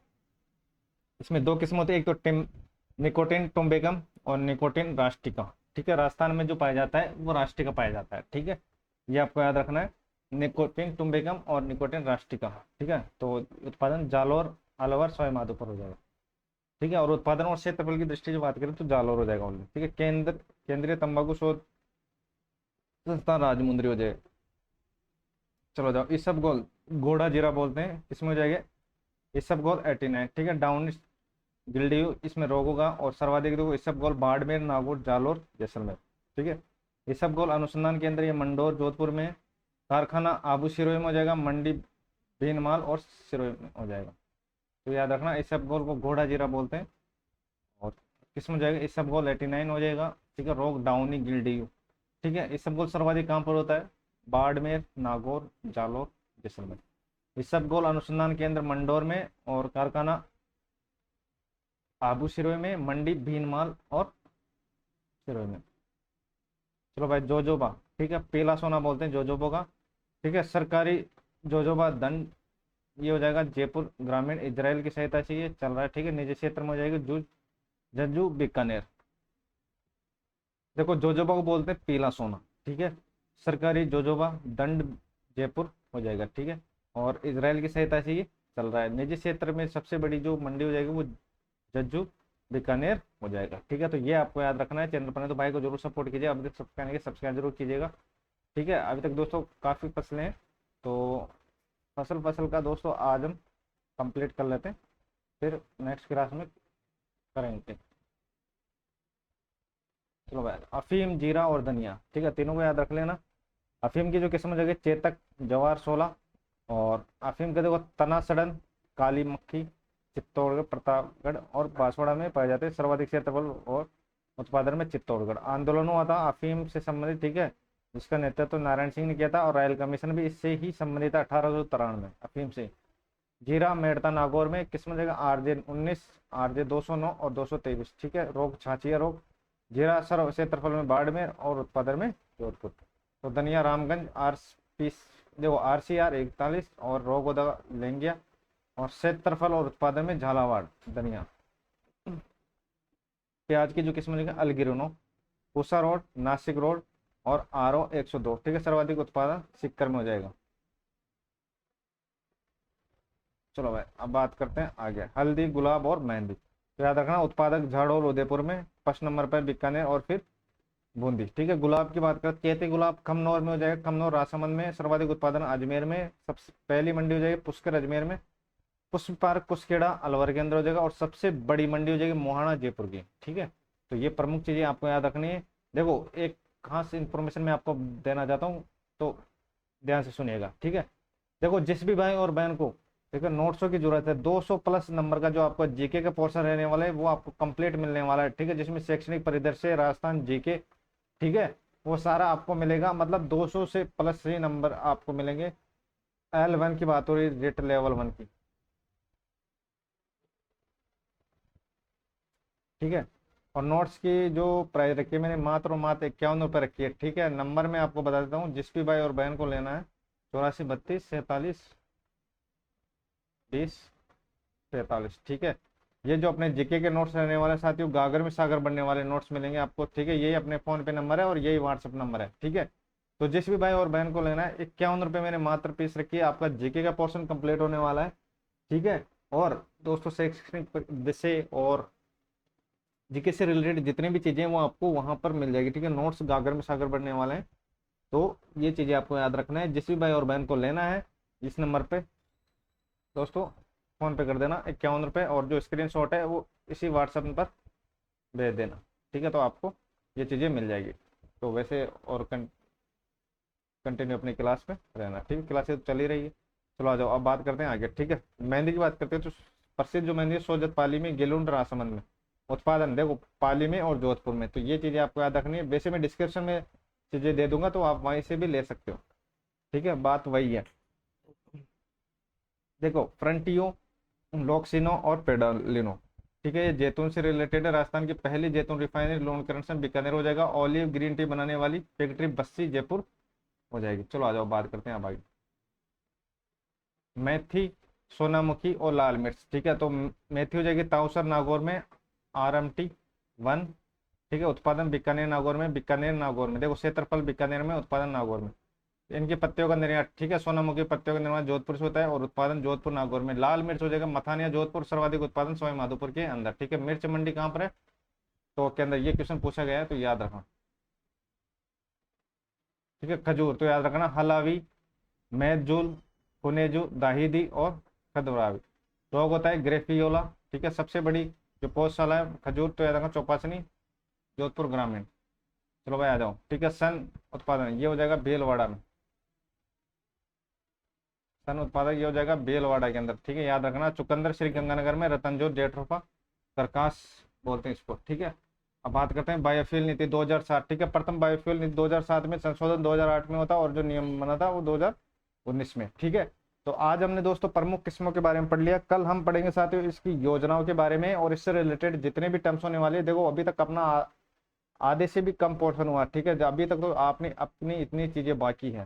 S1: इसमें दो किस्म होती है, एक तो निकोटिन टुम्बेकम और निकोटिन रास्टिका, ठीक है। राजस्थान में जो पाया जाता है वो रास्टिका पाया जाता है, ठीक है। ये आपको याद रखना है, निकोटिन टुम्बेकम और निकोटिन रास्टिका, ठीक है। तो उत्पादन जालोर, अलवर, सवाई माधोपुर हो जाएगा, ठीक है। और उत्पादन और क्षेत्रफल की दृष्टि से बात करें तो जालोर हो जाएगा ओनली, ठीक है। केंद्रीय तंबाकू शोध संस्थान राजमुंद्री हो जाएगा। चलो जाओ। इसबगोल, घोड़ा जीरा बोलते हैं, इसमें हो जाएगा इसबगोल 89, ठीक है। डाउन गिल्डियो इसमें रोग होगा। और सर्वाधिक देखो इसबगोल बाड़मेर, नागौर, जालोर, जैसलमेर, ठीक है। इसबगोल अनुसंधान केंद्र ये मंडोर जोधपुर में। कारखाना आबू सिरोही में हो जाएगा, मंडी भीनमाल और सिरोही में हो जाएगा। तो याद रखना इसबगोल को घोड़ा जीरा बोलते हैं। और किस में हो जाएगा, इसबगोल 89 हो जाएगा, ठीक है। रोग डाउनी गिल्डियो, ठीक है। इसबगोल सर्वाधिक कहाँ पर होता है, बाड़मेर, नागौर, जालोर, जैसलमेर। इसबगोल अनुसंधान केंद्र मंडोर में और कारखाना आबू सिरोही में, मंडी भीनमाल और सिरोही में। चलो भाई जोजोबा, ठीक है। पीला सोना बोलते हैं जोजोबो का, ठीक है। सरकारी जोजोबा दंड ये हो जाएगा जयपुर ग्रामीण, इजराइल की सहायता से ये चल रहा है, ठीक है। निजी क्षेत्र में हो जाएगी जज्जू बीकानेर। देखो जोजोबा को बोलते हैं पीला सोना, ठीक है। सरकारी जोजोबा दंड जयपुर हो जाएगा, ठीक है। और इजराइल की सहायता से ये चल रहा है। निजी क्षेत्र में सबसे बड़ी जो मंडी हो जाएगी वो जज्जू बीकानेर हो जाएगा, ठीक है। तो ये आपको याद रखना है। चैनल पर तो भाई को जरूर सपोर्ट कीजिए, अभी तक सब्सक्राइब जरूर कीजिएगा, ठीक है। अभी तक दोस्तों काफ़ी फसलें हैं, तो फसल का दोस्तों आज हम कंप्लीट कर लेते हैं, फिर नेक्स्ट क्लास में करेंगे। चलो भाई, अफीम, जीरा और धनिया, ठीक है, तीनों को याद रख लेना। अफीम की जो किस्म हो जाएगी चेतक, जवार 16। और अफीम का देखो तना सड़न, काली मक्खी, चित्तौड़गढ़, प्रतापगढ़ और बांसवाड़ा में पाए जाते हैं। सर्वाधिक क्षेत्रफल और उत्पादन में चित्तौड़गढ़। आंदोलन हुआ था अफीम से संबंधित, ठीक है, जिसका नेतृत्व नारायण सिंह ने किया था। और रॉयल कमीशन भी इससे ही संबंधित था 1893 अफीम से। जीरा मेड़ता नागौर में, किस्म जगह RJ 19, RJ 209 और 223, ठीक है। रोग छाछिया रोग। जीरा सर्व क्षेत्रफल में बाड़मेर और उत्पादन में जोधपुर। तो धनिया रामगंज RP देखो RCR 41 और रोग होगा लेंगिया। और क्षेत्रफल और उत्पादन में झालावाड़ धनिया। प्याज की जो किस्म जगह अलगिरिनो, पूसा रोड, नासिक रोड और RO 102, ठीक है। सर्वाधिक उत्पादन सिक्कर में हो जाएगा। चलो भाई अब बात करते हैं आगे, हल्दी, गुलाब और मेहंदी। तो याद रखना उत्पादक झाड़ोल उदयपुर में, फर्स्ट नंबर पर बीकानेर और फिर बूंदी, ठीक है। गुलाब की बात करते केते गुलाब खमनौर में हो जाएगा, खमनौर राजसमंद में। सर्वाधिक उत्पादन अजमेर में, सबसे पहली मंडी हो जाएगी पुष्कर अजमेर में। पुष्प पार्क कुसखेड़ा अलवर के अंदर हो जाएगा। और सबसे बड़ी मंडी हो जाएगी मोहाना जयपुर की, ठीक है। तो ये प्रमुख चीजें आपको याद रखनी है। देखो एक खास इंफॉर्मेशन मैं आपको देना चाहता हूँ, तो ध्यान से सुनिएगा, ठीक है। देखो जिस भी भाई और बहन को ठीक है नोट्सों की जरूरत है, 200 प्लस नंबर का जो आपका जीके का पोर्शन रहने वाला है वो आपको कंप्लीट मिलने वाला है, ठीक है। जिसमें शैक्षणिक परिदृश्य, राजस्थान जीके, ठीक है, वो सारा आपको मिलेगा। मतलब 200 से प्लस ही नंबर आपको मिलेंगे। L1 की बात हो रही है, जेट लेवल 1 की, ठीक है। और नोट्स की जो प्राइस रखी है मैंने मात्र और मात्र 51 रुपये रखी है, ठीक है। नंबर मैं आपको बता देता हूँ, जिस भी भाई और बहन को लेना है 84 32 47 20 43, ठीक है। ये जो अपने जीके के नोट्स रहने वाले साथियों, गागर में सागर बनने वाले नोट्स मिलेंगे आपको, ठीक है। यही अपने फोन पे नंबर है और यही व्हाट्सअप नंबर है, ठीक है। तो जिस भी भाई और बहन को लेना है 51 रुपये मैंने मात्र फीस रखी है, आपका जीके का पोर्शन कंप्लीट होने वाला है, ठीक है। और दोस्तों शैक्षणिक विषय और जीके से रिलेटेड जितनी भी चीजें वो आपको वहां पर मिल जाएगी, ठीक है। नोट्स गागर में सागर बढ़ने वाले हैं, तो ये चीजें आपको याद रखना है। जिस भी भाई और बहन को लेना है इस नंबर पे दोस्तों फोन पे कर देना 51 रुपये, और जो स्क्रीन शॉट है वो इसी व्हाट्सएप पर भेज देना, ठीक है। तो आपको ये चीजें मिल जाएगी। तो वैसे और कंटिन्यू अपनी क्लास में रहना, ठीक है। क्लासेस तो चल ही रही है। चलो आ जाओ अब बात करते हैं आगे, ठीक है। मेहंदी की बात करते हैं तो प्रसिद्ध जो मेहंदी है सोजत पाली में, गेलुंड राजसमंद में, उत्पादन देखो पाली में और जोधपुर में, तो ये चीजें आपको याद रखनी है। वैसे मैं डिस्क्रिप्शन में चीजें दे दूंगा, तो आप वहीं से भी ले सकते हो, ठीक है, बात वही है। देखो फ्रंटियो, लॉक्सिनो और पेडालिनो, ठीक है, ये जैतून से रिलेटेड है। राजस्थान की पहली जैतून रिफाइनरी लोन करंसन बीकानेर हो जाएगा। ऑलिव ग्रीन टी बनाने वाली फैक्ट्री बस्सी जयपुर हो जाएगी। चलो आ जाओ बात करते हैं अब आगे। मेथी, सोनामुखी और लाल मिर्च, ठीक है, तो मेथी हो जाएगी ताऊसर नागौर में, RMT 1, ठीक है, उत्पादन बीकानेर नागौर में, बीकानेर नागौर में, देखो क्षेत्रफल बीकानेर में, उत्पादन नागौर में। इनके पत्तियों का निर्यात, ठीक है, सोनामुखी पत्तियों का निर्माण जोधपुर से होता है और उत्पादन जोधपुर नागौर में। लाल मिर्च हो जाएगा मथानिया जोधपुर, सर्वाधिक उत्पादन सवाई माधोपुर के अंदर, ठीक है। मिर्च मंडी कहाँ पर है, तो के अंदर, ये क्वेश्चन पूछा गया है तो याद रखना, ठीक है। खजूर तो याद रखना, हलावी, मैदजूल, पुनेजू, दाहिदी और खदवरावी। रोग होता है ग्रेफियोला, ठीक है। सबसे बड़ी जो पौधशाला है खजूर, तो याद रखना चौपासनी, जोधपुर ग्रामीण। चलो भाई आ जाओ, ठीक है। सन उत्पादन ये हो जाएगा भीलवाड़ा में, सन उत्पादक ये हो जाएगा भीलवाड़ा के अंदर, ठीक है, याद रखना। चुकंदर श्रीगंगानगर में, रतनजोर जेठरोफा करकास बोलते हैं इसको, ठीक है। अब बात करते हैं बायोफ्यूल नीति 2007, ठीक है। प्रथम बायोफ्यूल नीति 2007 में, संशोधन 2008 में होता और जो नियम बना था वो 2019 में, ठीक है। तो आज हमने दोस्तों प्रमुख किस्मों के बारे में पढ़ लिया। कल हम पढ़ेंगे साथियों इसकी योजनाओं के बारे में और इससे रिलेटेड जितने भी टर्म्स होने वाले हैं। देखो अभी तक अपना आधे से भी कम पोर्शन हुआ, ठीक है, अभी तक तो आपने अपनी इतनी चीजें बाकी है,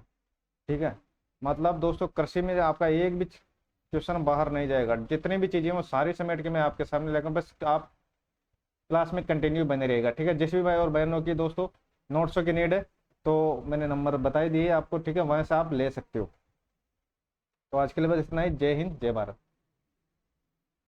S1: ठीक है। मतलब दोस्तों कृषि में आपका एक भी क्वेश्चन बाहर नहीं जाएगा, जितनी भी चीजें वो सारी समेट के मैं आपके सामने लेकर, बस आप क्लास में कंटिन्यू बने रहेगा, ठीक है। जिस भी भाई और बहनों की दोस्तों नोट्सों की नीड है तो मैंने नंबर बताई दिए आपको, ठीक है, वहां से आप ले सकते हो। तो आज के लिए बस इतना ही। जय हिंद, जय भारत।